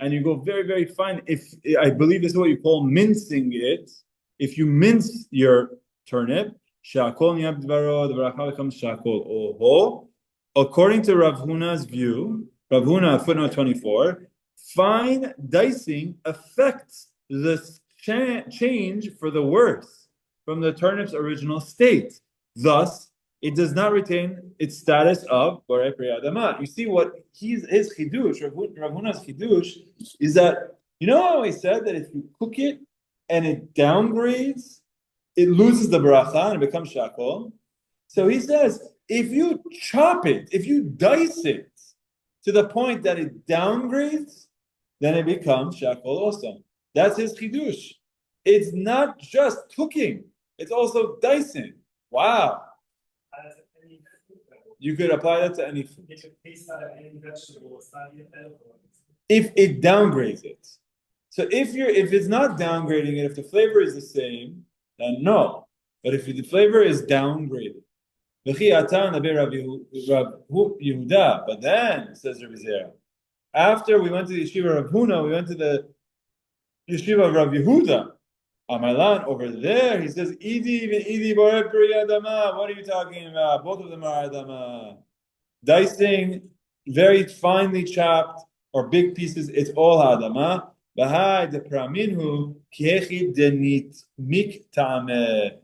and you go very, very fine, if I believe this is what you call mincing it, if you mince your turnip, Shehakol niyab dvaro, the beracha becomes shehakol. Oho. According to Rav Huna's view, Rav Huna, footnote 24, fine dicing affects the change for the worse from the turnip's original state. Thus, it does not retain its status of beracha adama. You see what his chidush, Rav Huna's chidush, is that, you know how he said that if you cook it and it downgrades, it loses the beracha and it becomes shehakol? So he says, if you chop it, if you dice it to the point that it downgrades, then it becomes shehakol also. That's his chidush. It's not just cooking; it's also dicing. Wow! You could apply that to any food. If it downgrades it, so if it's not downgrading it, if the flavor is the same, then no. But if the flavor is downgraded. But then, says Rabbi Zera, after we went to the yeshiva of Huna, we went to the yeshiva of Rav Yehuda. Amalan, over there, he says, Idi beracha adama. What are you talking about? Both of them are adama. Dicing, very finely chopped, or big pieces, it's all adama. Bahai de praminhu kiechi denit mik ta'ameh.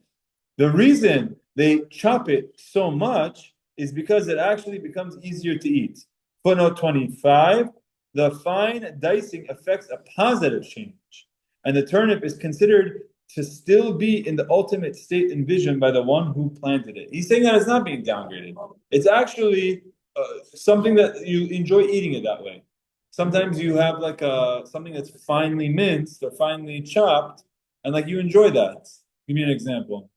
The reason they chop it so much is because it actually becomes easier to eat. Footnote 25, the fine dicing affects a positive change, and the turnip is considered to still be in the ultimate state envisioned by the one who planted it. He's saying that it's not being downgraded. It's actually something that you enjoy eating it that way. Sometimes you have like something that's finely minced or finely chopped, and like you enjoy that. Give me an example.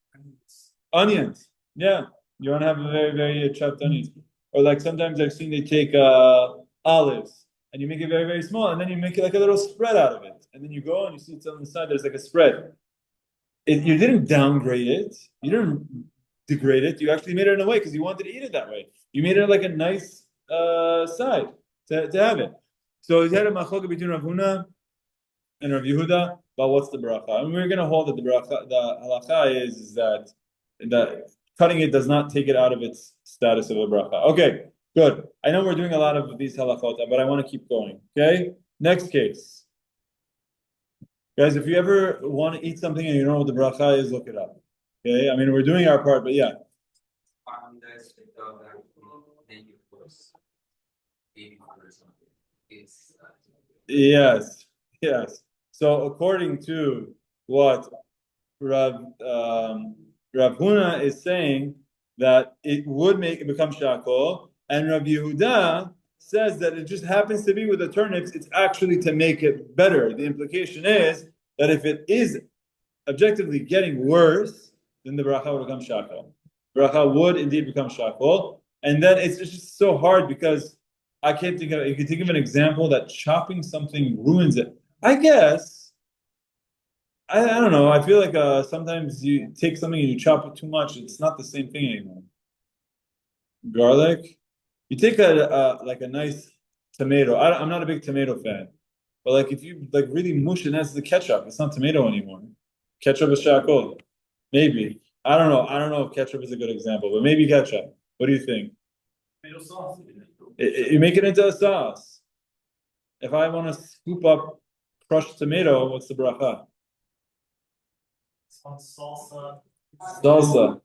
Onions, yeah, you want to have a very, very chopped onions. Or like sometimes I've seen they take olives and you make it very, very small, and then you make it like a little spread out of it, and then you go and you see it's on the side. There's like a spread. You didn't downgrade it, you didn't degrade it. You actually made it in a way because you wanted to eat it that way. You made it like a nice side to have it. So he had a machloka between Rav Huna and Rav Yehuda about what's the beracha, and we're going to hold that the beracha, the halacha is that cutting it does not take it out of its status of a beracha. Okay, good. I know we're doing a lot of these halachot, but I want to keep going. Okay, next case. Guys, if you ever want to eat something and you don't know what the beracha is, look it up. Okay, I mean, we're doing our part, but yeah. Yes. So according to what Rav Huna is saying, that it would make it become shehakol, and Rav Yehuda says that it just happens to be with the turnips, it's actually to make it better. The implication is that if it is objectively getting worse, then the beracha would become shehakol. Beracha would indeed become shehakol, and then it's just so hard because I can't think of. You can think of an example that chopping something ruins it. I guess I don't know. I feel like sometimes you take something and you chop it too much. It's not the same thing anymore. Garlic. You take like a nice tomato. I'm not a big tomato fan, but like if you like really mush it as the ketchup, it's not tomato anymore. Ketchup is Shehakol. Maybe. I don't know. I don't know if ketchup is a good example, but maybe ketchup. What do you think? Tomato sauce. You make it into a sauce. If I want to scoop up crushed tomato, what's the beracha? Some salsa. Salsa.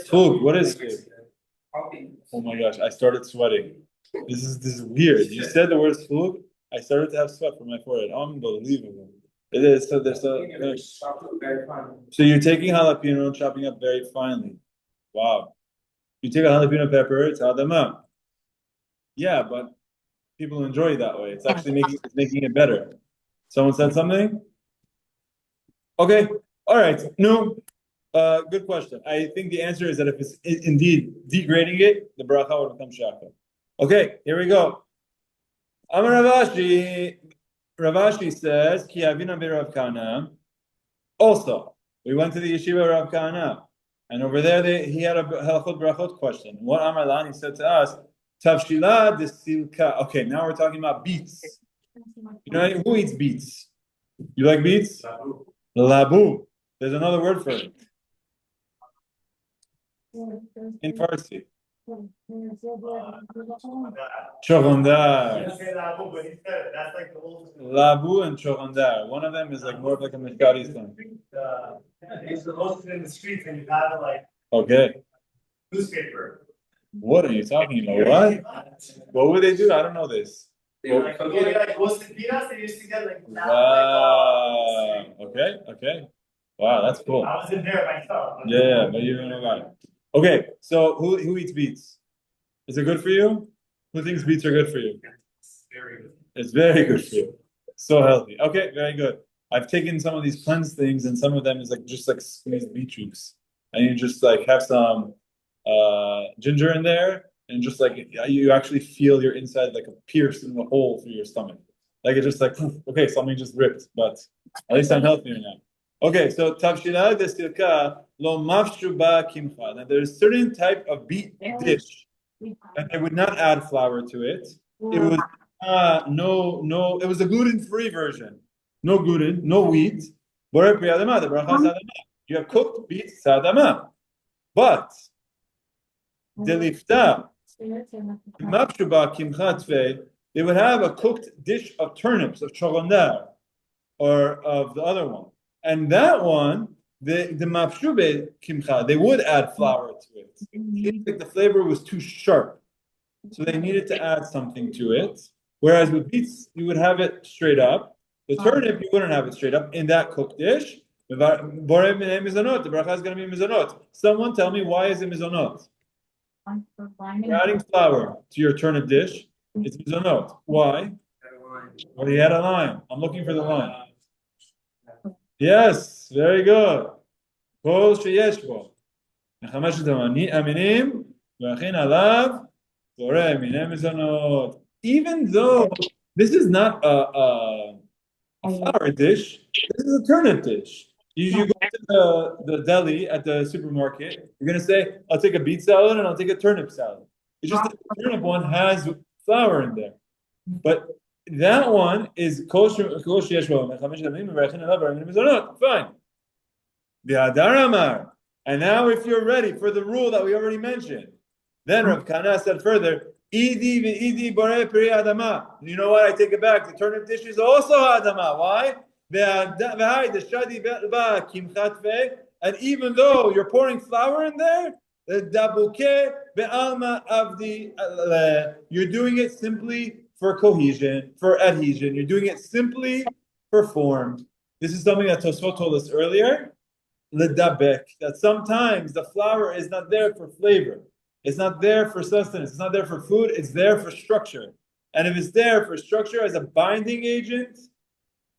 Food. What is food? Probably. Oh my gosh, I started sweating. This is weird. You said the word food, I started to have sweat from my forehead. Unbelievable. It is. So there's so you're taking jalapeno and chopping up very finely. Wow. You take a jalapeno pepper, it's adama. Yeah, but people enjoy it that way. It's actually making it better. Someone said something? Okay. All right. No. Good question. I think the answer is that if it's indeed degrading it, the beracha would become shehakol. Okay, here we go. Amar Ravashi. Ravashi says, Ki avina b'Rav Kana. Also, we went to the yeshiva of Rav Kana, and over there he had a halachot berachot question. What Amar Lan? He said to us, Tavshila desilka. Okay, now we're talking about beets. You know who eats beets? You like beets? Labu. There's another word for it in Farsi. Chorondar. That's like the old. Labu and chorondar. One of them is like more of like a Mishkari thing. It's the roasted in the streets and you have it like Okay. newspaper. What are you talking about? What would they do? I don't know this. Like roasted peanuts, they used to get like. Wow. Okay. Wow, that's cool. I was in there myself. Yeah, but you don't know about it. Okay, so who eats beets? Is it good for you? Who thinks beets are good for you? It's very good. It's very good for you. So healthy. Okay, very good. I've taken some of these cleanse things, and some of them is like just like squeezed beet juice, and you just like have some ginger in there, and just like you actually feel your inside like a pierce in the hole through your stomach. Like it's just like okay, something just ripped, but at least I'm healthier now. Okay, so tavshila destilka lo mafshuba kimcha. Now there's certain type of beet dish and they would not add flour to it. It was no. It was a gluten-free version. No gluten, no wheat. Borei pri adama, the beracha is adama. You have cooked beets adama, but delifta mafshuba kimcha tfei. They would have a cooked dish of turnips, of chorondar, or of the other one, and that one. The mafshube kimcha, they would add flour to it. Like the flavor was too sharp, so they needed to add something to it. Whereas with beets, you would have it straight up. The turnip, you wouldn't have it straight up in that cooked dish. The beracha is going to be mizonot. Someone tell me, why is it mizonot? You're adding flour to your turnip dish. It's mizonot. Why? Well, he had a line. I'm looking for the line. Yes, very good. כל שיש בו מחמשת המינים והכין עליו קורא מיני מזונות. Even though this is not a flour dish, this is a turnip dish. You go to the deli at the supermarket, you're going to say, I'll take a beet salad and I'll take a turnip salad. It's just that the turnip one has flour in there. But that one is kol sheyesh bo mechamishet haminim v'yachin alav aroma mizonot. Fine. The Hadar Amar. And now, if you're ready for the rule that we already mentioned, then Rav Kana said further, Idi v'idi borei peri adama. You know what? I take it back. The turnip dish is also adama. Why? And even though you're pouring flour in there, you're doing it simply for cohesion, for adhesion. You're doing it simply for form. This is something that Tosfot told us earlier. Ledabek, that sometimes the flour is not there for flavor. It's not there for sustenance. It's not there for food. It's there for structure. And if it's there for structure as a binding agent,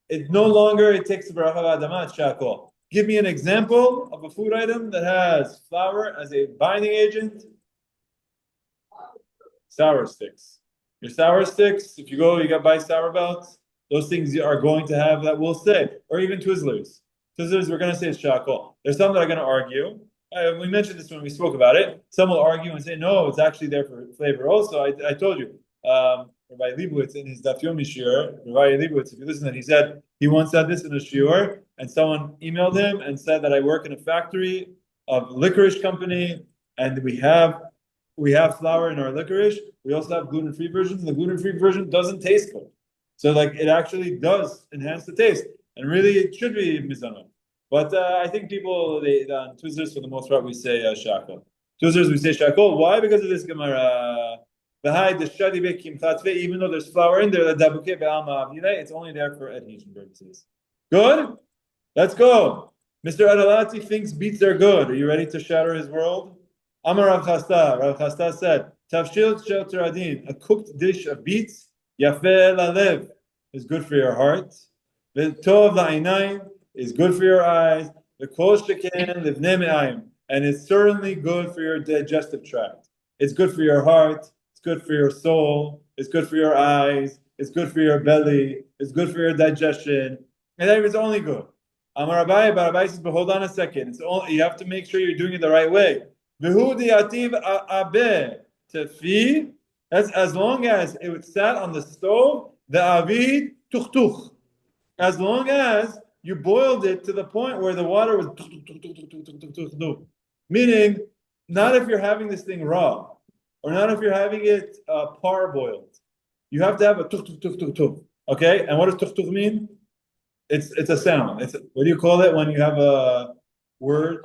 it no longer it takes the beracha adama shehakol. Give me an example of a food item that has flour as a binding agent. Sour sticks. Your sour sticks, if you go, you got buy sour belts. those things are going to have that we'll say, or even Twizzlers. Twizzlers, we're going to say it's Shehakol. There's some that are going to argue. We mentioned this when we spoke about it. Some will argue and say, no, it's actually there for flavor. Also, I told you, Rabbi Leibowitz in his Daf Yomi Shiur, Rabbi Leibowitz, if you listen to it, he said he once said this in a Shiur, and someone emailed him and said that I work in a factory of licorice company, and we have flour in our licorice. We also have gluten-free versions, and the gluten-free version doesn't taste good. So, like, it actually does enhance the taste, and really, it should be mizanah. But I think people, on Twizzlers, for the most part, we say Shehakol. Twizzlers, we say Shehakol. Why? Because of this Gemara. Even though there's flour in there, it's only there for adhesion purposes. Good? Let's go. Mr. Adalati thinks beets are good. Are you ready to shatter his world? Amar Rav Chasta. Rav Chasta said, Tavshil shel teradin, a cooked dish of beets, yafeh lalev, is good for your heart. V'tov la'inayin, is good for your eyes. V'kol sheken livnei me'ayim, and it's certainly good for your digestive tract. It's good for your heart. It's good for your soul. It's good for your eyes. It's good for your belly. It's good for your digestion. And that is only good. Amar Abaye, but Abaye says, but hold on a second. You have to make sure you're doing it the right way. That's as long as it would sat on the stove, the avid tuch. As long as you boiled it to the point where the water was meaning, not if you're having this thing raw, or not if you're having it parboiled. You have to have a tuk. Okay? And what does tuk mean? It's a sound. What do you call it when you have a word?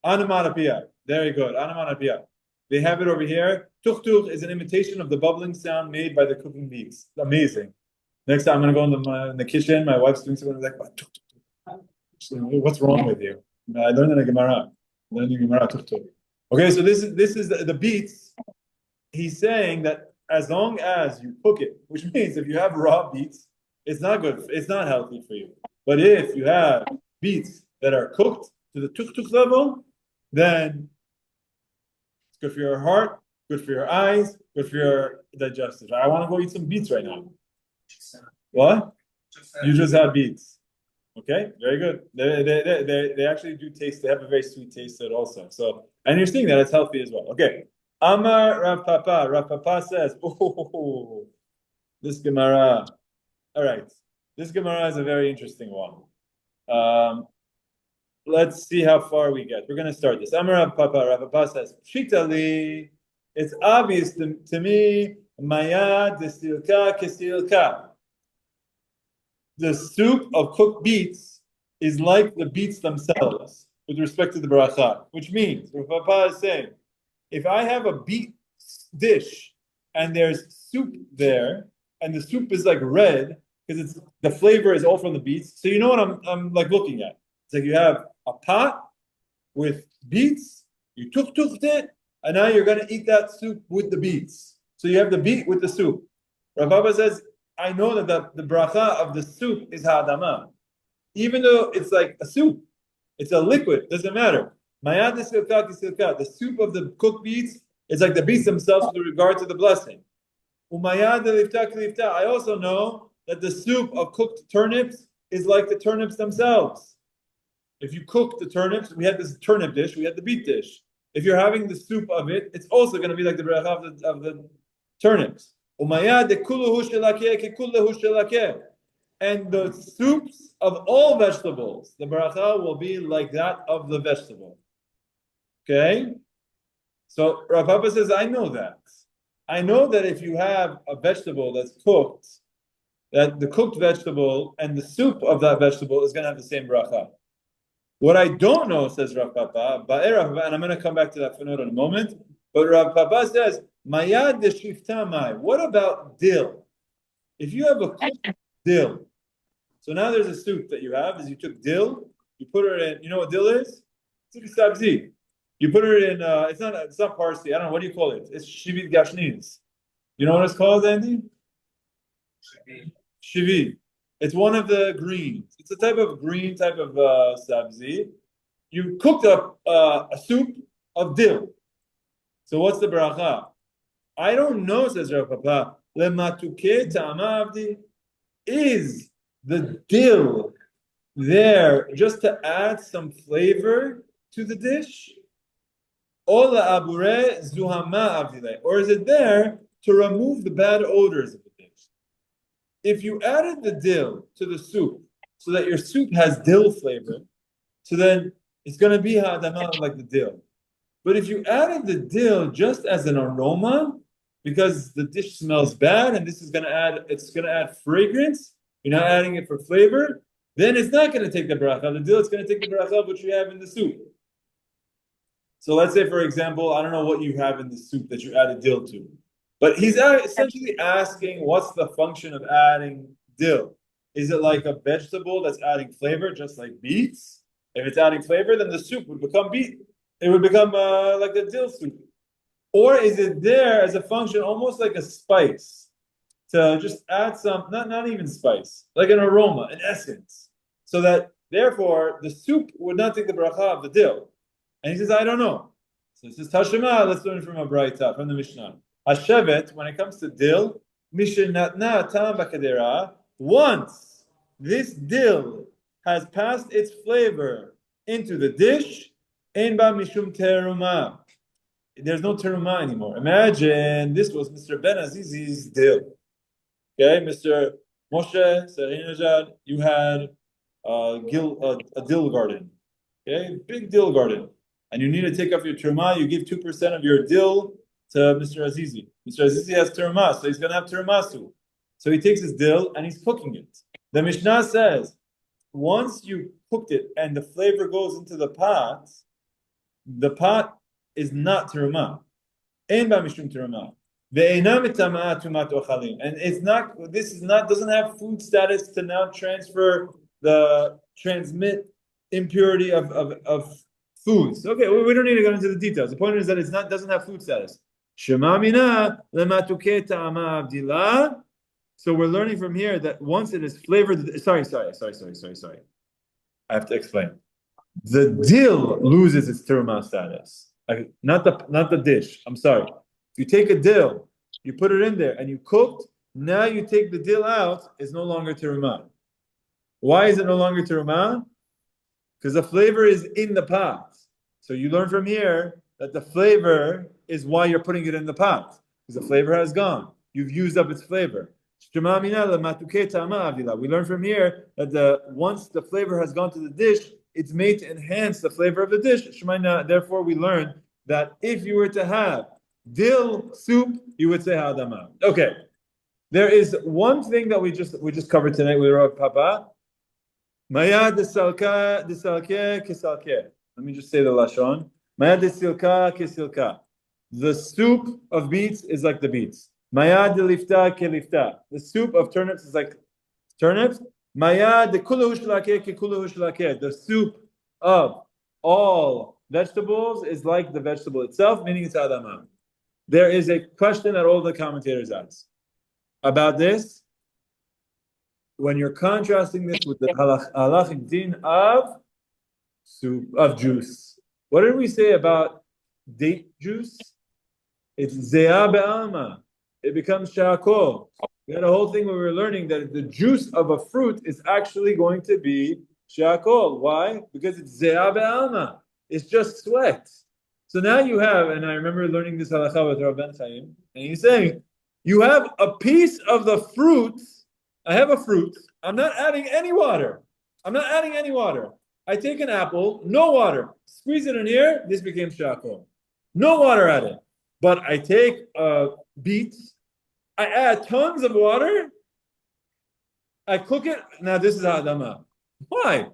Onomatopoeia. Very good. Onomatopoeia. They have it over here. Tuk is an imitation of the bubbling sound made by the cooking beets. Amazing. Next time I'm going to go in the kitchen, my wife's doing something like, what's wrong with you? I learned in the Gemara. Okay, so this is the beets. He's saying that as long as you cook it, which means if you have raw beets, it's not good. It's not healthy for you. But if you have beets that are cooked to the tuk level, then it's good for your heart, good for your eyes, good for your digestive. I want to go eat some beets right now. What? You just had beets. Okay, very good. They actually do taste. They have a very sweet taste to it also. So, and you're seeing that it's healthy as well. Okay. Amar Rav Papa. Rav Papa says, "Oh, this Gemara. All right, this Gemara is a very interesting one. Let's see how far we get. We're going to start this. Amar Rav Papa. Rav Papa says, "Shitali. It's obvious to me. Maya destilka kestilka. The soup of cooked beets is like the beets themselves with respect to the beracha, which means, Rav Papa is saying, if I have a beet dish and there's soup there, and the soup is like red, because the flavor is all from the beets, so you know what I'm like looking at. It's like you have a pot with beets, you tuk-tuked it, and now you're going to eat that soup with the beets. So you have the beet with the soup. Rav Papa says, I know that the beracha of the soup is ha'adama. Even though it's like a soup, it's a liquid, doesn't matter. The soup of the cooked beets is like the beets themselves with regard to the blessing. I also know that the soup of cooked turnips is like the turnips themselves. If you cook the turnips, we had this turnip dish, we had the beet dish. If you're having the soup of it, it's also going to be like the beracha of the turnips. And the soups of all vegetables, the beracha will be like that of the vegetable. Okay? So Rav Papa says, I know that. I know that if you have a vegetable that's cooked, that the cooked vegetable and the soup of that vegetable is going to have the same beracha. What I don't know, says Rav Papa, and I'm going to come back to that footnote in a moment, but Rav Papa says, Mayad de what about dill? If you have a cooked dill, so now there's a soup that you have, is you took dill, you put it in, you know what dill is? It's sabzi. You put it in, it's not parsley, I don't know, what do you call it? It's shivit gashniz. You know what it's called, Andy? Shivit. It's one of the greens. It's a type of green type of sabzi. You cooked up a soup of dill. So what's the beracha? I don't know, says Rav Papa. If is the dill there just to add some flavor to the dish? Or is it there to remove the bad odors of the dish? If you added the dill to the soup so that your soup has dill flavor, so then it's going to be ha'adama like the dill. But if you added the dill just as an aroma, because the dish smells bad and this is going to add fragrance, you're not adding it for flavor, then it's not going to take the beracha. The dill is going to take the beracha which you have in the soup. So let's say, for example, I don't know what you have in the soup that you added dill to, but he's essentially asking what's the function of adding dill. Is it like a vegetable that's adding flavor, just like beets? If it's adding flavor, then the soup would become beet. It would become like a dill soup. Or is it there as a function, almost like a spice, to just add some, not even spice, like an aroma, an essence, so that therefore the soup would not take the beracha of the dill. And he says, I don't know. So it says, Tashema, let's learn from a beracha, from the Mishnah. Hashevet, when it comes to dill, Mishenatna tam bakadera, once this dill has passed its flavor into the dish, ein ba mishum teruma. There's no teruma anymore. Imagine this was Mr. Ben Aziz's dill. Okay, Mr. Moshe Sarinajad, you had a dill garden. Okay, big dill garden. And you need to take off your teruma, you give 2% of your dill to Mr. Azizi. Mr. Azizi has teruma, so he's going to have teruma soup. So he takes his dill and he's cooking it. The Mishnah says, once you cooked it and the flavor goes into the pot is not teruma. Ein ba mishum teruma. Ve'ena mitama tumat ochalim. And doesn't have food status to now transmit impurity of foods. Okay, we don't need to go into the details. The point is that doesn't have food status. Shema mina lematuke ta'ama avdila. So we're learning from here that once it is flavored. Sorry. I have to explain. The dill loses its teruma status. Not the dish. I'm sorry. If you take a dill, you put it in there, and you cooked. Now you take the dill out. It's no longer teruma. Why is it no longer teruma? Because the flavor is in the pot. So you learn from here that the flavor is why you're putting it in the pot. Because the flavor has gone. You've used up its flavor. We learn from here that once the flavor has gone to the dish, it's made to enhance the flavor of the dish. Therefore, we learn that if you were to have dill soup, you would say ha'adama. Okay. There is one thing that we just covered tonight with Rav Papa. Maya desalka kesalke. Let me just say the lashon. Maya desilka kesilka. The soup of beets is like the beets. Maya delifta kelifta. The soup of turnips is like turnips. Maya de kuluhu shlake ke kuluhu shlake. The soup of all vegetables is like the vegetable itself, meaning it's adama. There is a question that all the commentators ask about this. When you're contrasting this with the halachic din of soup, of juice, what did we say about date juice? It's ze'ah be'alma. It becomes shehakol. We had a whole thing where we were learning that the juice of a fruit is actually going to be shehakol. Why? Because it's ze'ah be'alma. It's just sweat. So now you have, and I remember learning this halacha with Rav Ben Chaim, and he's saying, you have a piece of the fruit. I have a fruit. I'm not adding any water. I take an apple, no water. Squeeze it in here. This became shehakol. No water added. But I take beets. I add tons of water. I cook it. Now this is ha'adama. Why?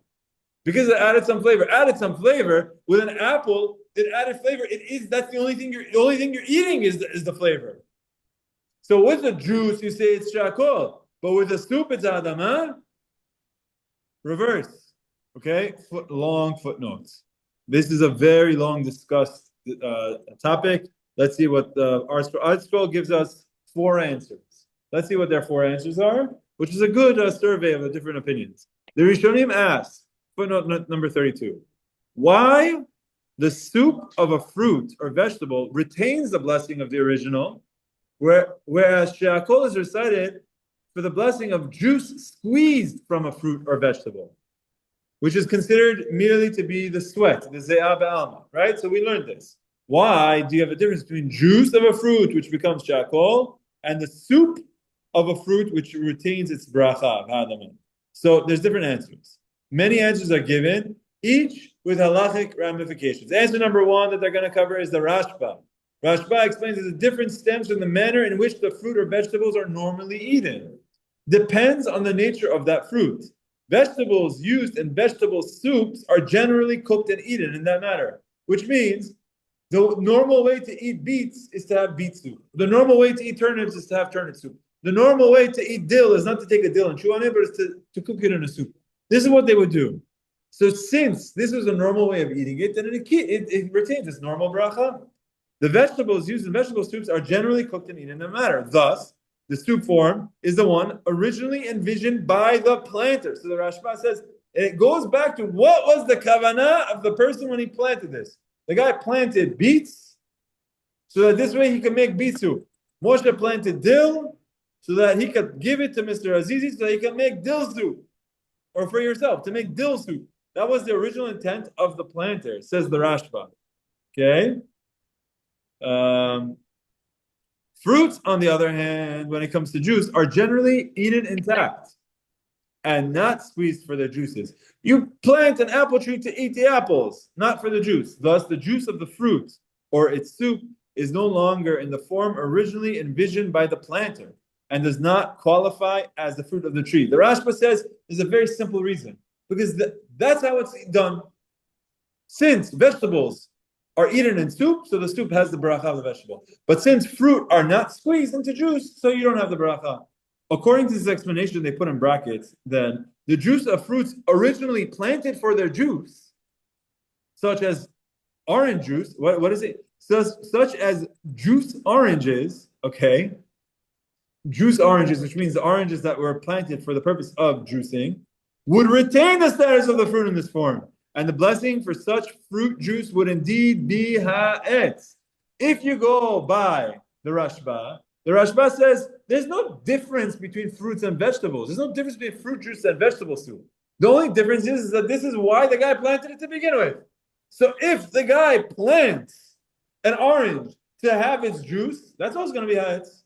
Because it added some flavor. With an apple. It added flavor. That's the only thing you're eating is the flavor. So with the juice, you say it's shehakol. But with the soup, it's adama. Reverse. Okay? Long footnotes. This is a very long discussed topic. Let's see what our scroll gives us 4 answers. Let's see what their 4 answers are, which is a good survey of the different opinions. The Rishonim asked, footnote number 32, why the soup of a fruit or vegetable retains the blessing of the original, whereas Shehakol is recited for the blessing of juice squeezed from a fruit or vegetable, which is considered merely to be the sweat, the ze'ah be'alma, right? So we learned this. Why do you have a difference between juice of a fruit, which becomes shehakol, and the soup of a fruit, which retains its beracha? So there's different answers. Many answers are given, each with halachic ramifications. Answer number one that they're going to cover is the Rashba. Rashba explains that the difference stems from the manner in which the fruit or vegetables are normally eaten. Depends on the nature of that fruit. Vegetables used in vegetable soups are generally cooked and eaten in that manner, which means the normal way to eat beets is to have beet soup. The normal way to eat turnips is to have turnip soup. The normal way to eat dill is not to take a dill and chew on it, but is to cook it in a soup. This is what they would do. So since this was a normal way of eating it, then it retains its normal beracha. The vegetables used in vegetable soups are generally cooked and eaten in a manner. Thus, the soup form is the one originally envisioned by the planter. So the Rashba says, and it goes back to what was the kavanah of the person when he planted this. The guy planted beets so that this way he could make beet soup. Moshe planted dill so that he could give it to Mr. Azizi so that he could make dill soup. Or for yourself, to make dill soup. That was the original intent of the planter, says the Rashba. Okay? Fruits, on the other hand, when it comes to juice, are generally eaten intact and not squeezed for their juices. You plant an apple tree to eat the apples, not for the juice. Thus, the juice of the fruit or its soup is no longer in the form originally envisioned by the planter and does not qualify as the fruit of the tree. The Rashba says there's a very simple reason, because that's how it's done. Since vegetables are eaten in soup, so the soup has the beracha of the vegetable. But since fruit are not squeezed into juice, so you don't have the beracha. According to this explanation, they put in brackets, then the juice of fruits originally planted for their juice, such as orange juice, what is it? Such as juice oranges, okay? Juice oranges, which means the oranges that were planted for the purpose of juicing, would retain the status of the fruit in this form. And the blessing for such fruit juice would indeed be ha'etz. If you go by the Rashba says there's no difference between fruits and vegetables. There's no difference between fruit juice and vegetable soup. The only difference is that this is why the guy planted it to begin with. So if the guy plants an orange to have its juice, that's also going to be ha'etz.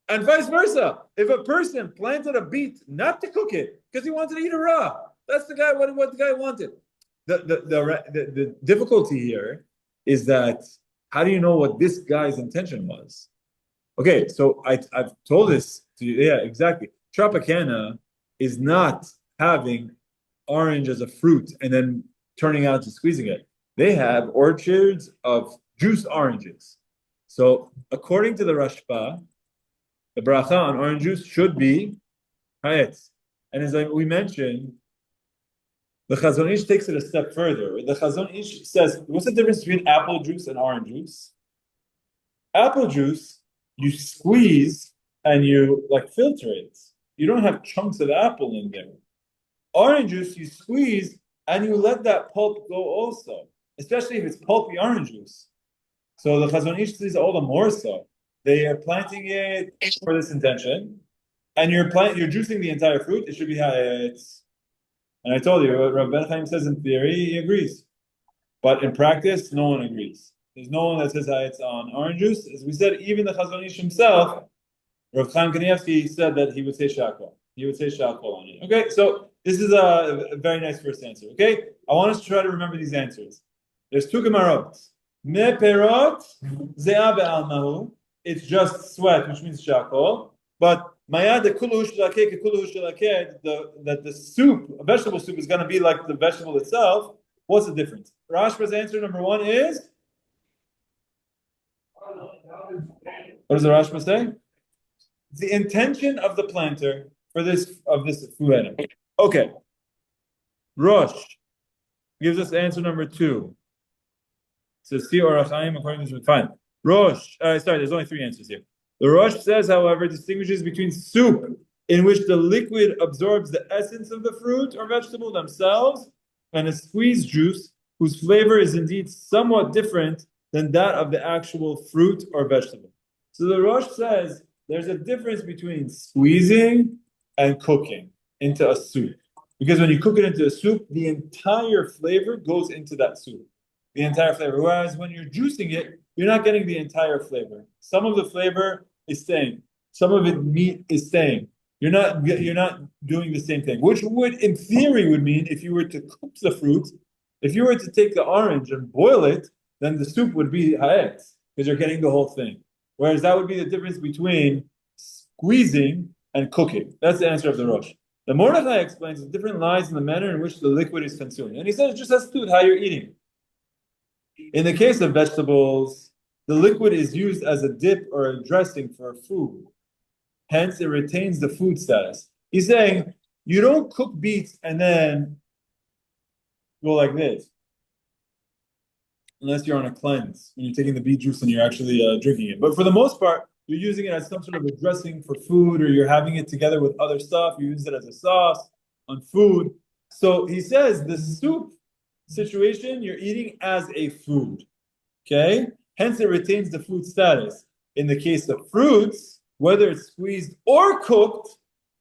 And vice versa. If a person planted a beet not to cook it because he wanted to eat it raw, that's the guy what the guy wanted. The difficulty here is that how do you know what this guy's intention was? Okay, so I've told this to you. Yeah, exactly. Tropicana is not having orange as a fruit and then turning out to squeezing it. They have orchards of juice oranges. So according to the Rashba, the beracha on orange juice should be ha'etz. And as we mentioned, the Chazon Ish takes it a step further. The Chazon Ish says, what's the difference between apple juice and orange juice? Apple juice, you squeeze and you filter it. You don't have chunks of apple in there. Orange juice, you squeeze and you let that pulp go also, especially if it's pulpy orange juice. So the Chazon Ish says all the more so. They are planting it for this intention, and you're juicing the entire fruit. It should be ha'etz. And I told you, what Rav Ben Chaim says in theory, he agrees. But in practice, no one agrees. There's no one that says ha'etz on orange juice. As we said, even the Chazon Ish himself, Rav Chaim Kanievsky, said that he would say Shehakol. He would say Shehakol on it. Okay, so this is a very nice first answer. Okay, I want us to try to remember these answers. There's two Gemarot. Me perot ze'ah be'almahu. It's just sweat, which means Shehakol. But mayad kuluhu shalakeh kuluhu shalakeh, that the soup, a vegetable soup, is going to be like the vegetable itself. What's the difference? Rashba's answer number one is. What does the Rashba say? The intention of the planter for this food item. Okay. Rosh gives us answer number two. So see or Chaim according to this. Fine. Rosh. There's only three answers here. The Rosh says, however, distinguishes between soup, in which the liquid absorbs the essence of the fruit or vegetable themselves, and a squeezed juice, whose flavor is indeed somewhat different than that of the actual fruit or vegetable. So the Rosh says there's a difference between squeezing and cooking into a soup. Because when you cook it into a soup, the entire flavor goes into that soup. The entire flavor. Whereas when you're juicing it, you're not getting the entire flavor. Some of the flavor is staying. Some of it meat is staying. You're not doing the same thing. Which would, in theory, would mean if you were to cook the fruit, if you were to take the orange and boil it, then the soup would be ha'etz, because you're getting the whole thing. Whereas that would be the difference between squeezing and cooking. That's the answer of the Rosh. The Mordechai explains the different lies in the manner in which the liquid is consumed. And he says it just has to do with how you're eating. In the case of vegetables, the liquid is used as a dip or a dressing for food. Hence, it retains the food status. He's saying you don't cook beets and then go like this, unless you're on a cleanse, when you're taking the beet juice and you're actually drinking it. But for the most part, you're using it as some sort of a dressing for food, or you're having it together with other stuff. You use it as a sauce on food. So he says the soup situation, you're eating as a food. Okay? Hence, it retains the food status. In the case of fruits, whether it's squeezed or cooked,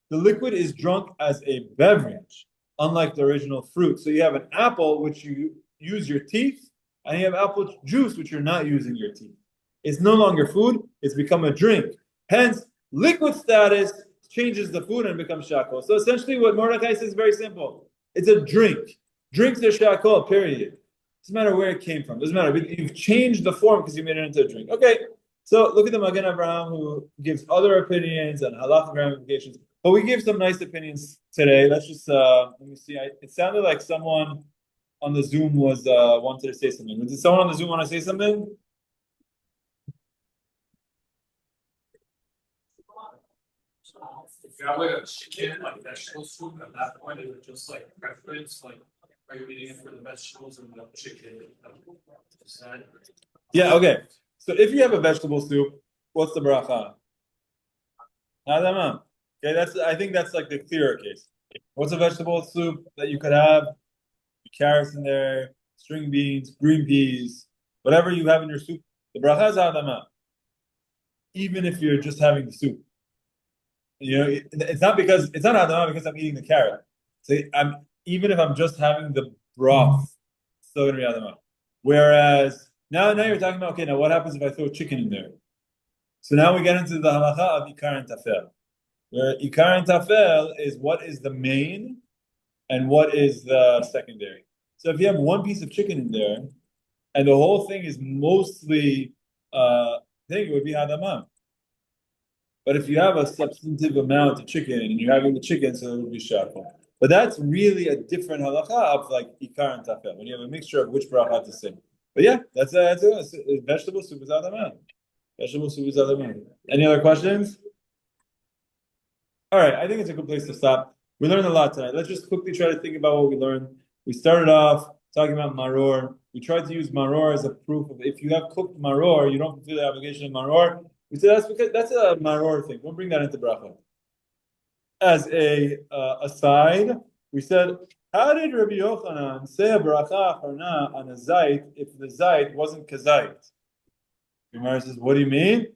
the liquid is drunk as a beverage, unlike the original fruit. So you have an apple, which you use your teeth, and you have apple juice, which you're not using your teeth. It's no longer food, it's become a drink. Hence, liquid status changes the food and becomes shehakol. So essentially what Mordechai says is very simple. It's a drink. Drinks are shehakol, period. Doesn't matter where it came from. Doesn't matter. You've changed the form because you made it into a drink. Okay, so look at the Magen Avraham, who gives other opinions and halachic ramifications. But we give some nice opinions today. Let's just, let me see. It sounded like someone on the Zoom was wanted to say something. Did someone on the Zoom want to say something? If you have like a chicken, like vegetable soup, at that point, is it just like preference? Like, are you eating it for the vegetables and the chicken? Yeah, okay. So if you have a vegetable soup, what's the beracha? Adama. Okay, I think that's like the clearer case. What's a vegetable soup that you could have? Carrots in there, string beans, green peas, whatever you have in your soup. The beracha is adama. Even if you're just having the soup. You know, it's not adama because I'm eating the carrot. So even if I'm just having the broth, it's still gonna be adama. Whereas now you're talking about, okay, now what happens if I throw chicken in there? So now we get into the halacha of ikar and tafel. Where ikar and tafel is what is the main and what is the secondary. So if you have one piece of chicken in there and the whole thing is mostly it would be adama. But if you have a substantive amount of chicken and you're having the chicken, so it would be shehakol. But that's really a different halacha of like ikar and tafel, when you have a mixture of which beracha to say. But yeah, that's a vegetable soup is adama. Vegetable soup is adama. Any other questions? All right, I think it's a good place to stop. We learned a lot tonight. Let's just quickly try to think about what we learned. We started off talking about maror. We tried to use maror as a proof of if you have cooked maror, you don't fulfill the obligation of maror. We said that's because that's a maror thing. Don't bring that into bracha. As a aside, we said, how did Rabbi Yochanan say a beracha acharona on a zayit if the zayit wasn't kezayit? Gemara says, what do you mean?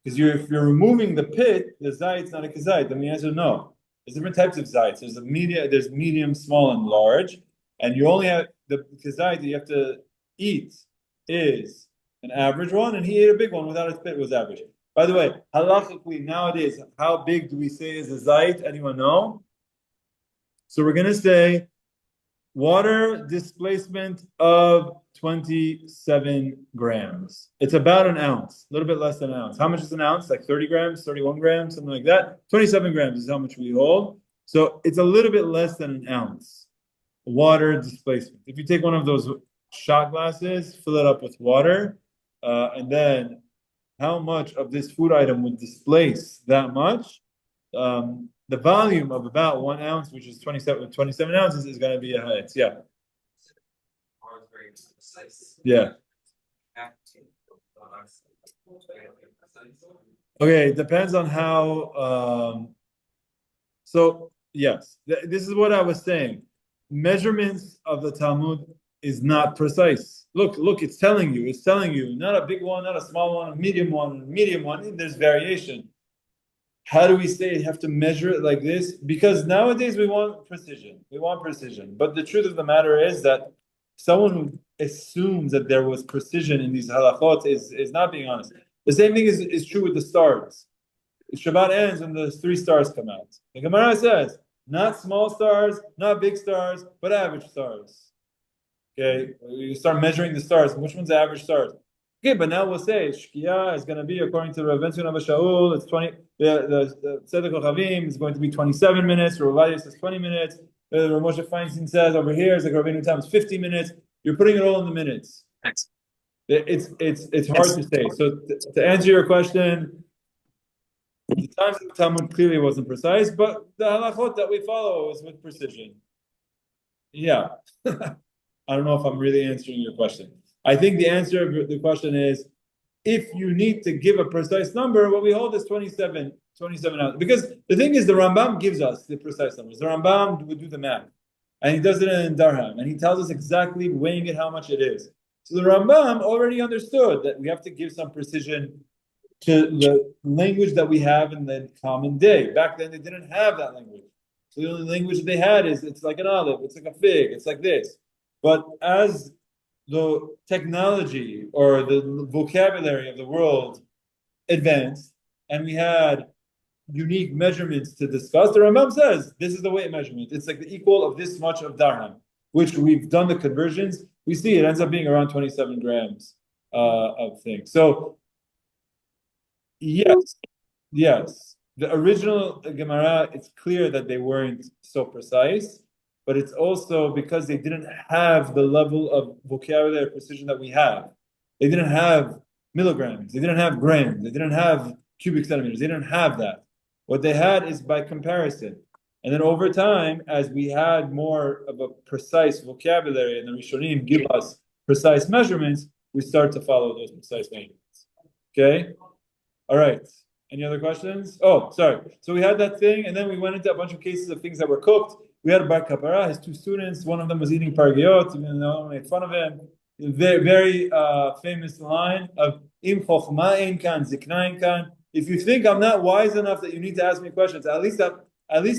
Because if you're removing the pit, the zayit's not a kezayit. Then the answer no. There's different types of zayits. There's medium, small, and large, and you only have the kezayit that you have to eat is an average one, and he ate a big one without its pit was average. By the way, halachically nowadays, how big do we say is a zayit? Anyone know? So we're gonna say water displacement of 27 grams. It's about an ounce, a little bit less than an ounce. How much is an ounce? Like 30 grams, 31 grams, something like that. 27 grams is how much we hold. So it's a little bit less than an ounce. Water displacement. If you take one of those shot glasses, fill it up with water, and then how much of this food item would displace that much? The volume of about 1 ounce, which is 27 ounces, is going to be a ha'etz. Yeah. Yeah. Okay, it depends on how. So yes, this is what I was saying. Measurements of the Talmud is not precise. Look, it's telling you, not a big one, not a small one, a medium one, there's variation. how do we say you have to measure it like this? Because nowadays we want precision. We want precision. But the truth of the matter is that someone who assumes that there was precision in these halachot is not being honest. The same thing is true with the stars. Shabbat ends when the 3 stars come out. The Gemara says, not small stars, not big stars, but average stars. Okay, you start measuring the stars. Which one's the average stars? Okay, but now we'll say Shkia is going to be according to Rav Ben Shaul. It's 20. The Tzedek Chavim is going to be 27 minutes. Rav Ovadia says 20 minutes. Rav Moshe Feinstein says over here is like Rabbeinu Tam is 50 minutes. You're putting it all in the minutes. It's hard to say. So to answer your question, the times of the Talmud clearly wasn't precise, but the halachot that we follow is with precision. Yeah. I don't know if I'm really answering your question. I think the answer of the question is, if you need to give a precise number, what we hold is 27 ounces. Because the thing is, the Rambam gives us the precise numbers. The Rambam would do the math. And he does it in Darham. And he tells us exactly, weighing it, how much it is. So the Rambam already understood that we have to give some precision to the language that we have in the common day. Back then, they didn't have that language. So the only language they had is, it's like an olive, it's like a fig, it's like this. But as the technology or the vocabulary of the world advanced, and we had unique measurements to discuss, the Rambam says, this is the weight measurement. It's like the equal of this much of darham, which we've done the conversions. We see it ends up being around 27 grams of things. So, yes. The original Gemara, it's clear that they weren't so precise, but it's also because they didn't have the level of vocabulary precision that we have. They didn't have milligrams, they didn't have grams, they didn't have cubic centimeters, they didn't have that. What they had is by comparison. And then over time, as we had more of a precise vocabulary and the Rishonim give us precise measurements, we start to follow those precise measurements. Okay? All right. Any other questions? Oh, sorry. So we had that thing, and then we went into a bunch of cases of things that were cooked. We had Bar Kappara, his 2 students. One of them was eating pargiot, even though I made fun of him. Very, very famous line of Im chokhma ein kan, zikna ein kan. If you think I'm not wise enough that you need to ask me questions, at least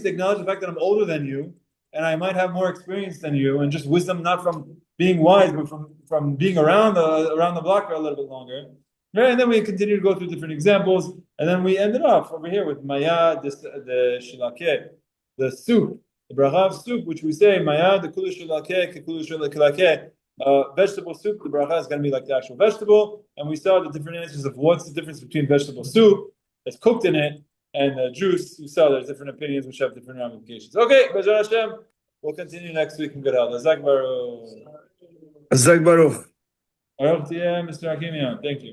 acknowledge the fact that I'm older than you, and I might have more experience than you, and just wisdom not from being wise, but from being around the block for a little bit longer. Right, and then we continue to go through different examples, and then we ended off over here with maya, the shilakeh, the soup, the beracha of soup, which we say maya, the kulu shilakeh, kulu shilakeh, vegetable soup. The beracha is going to be like the actual vegetable, and we saw the different answers of what's the difference between vegetable soup that's cooked in it and the juice. We saw there's different opinions which have different ramifications. Okay, B'ezras Hashem, we'll continue next week in good health. Azak Baruch. Azak Baruch. Baruch Tiyeh, Mr. Hakimian. Thank you.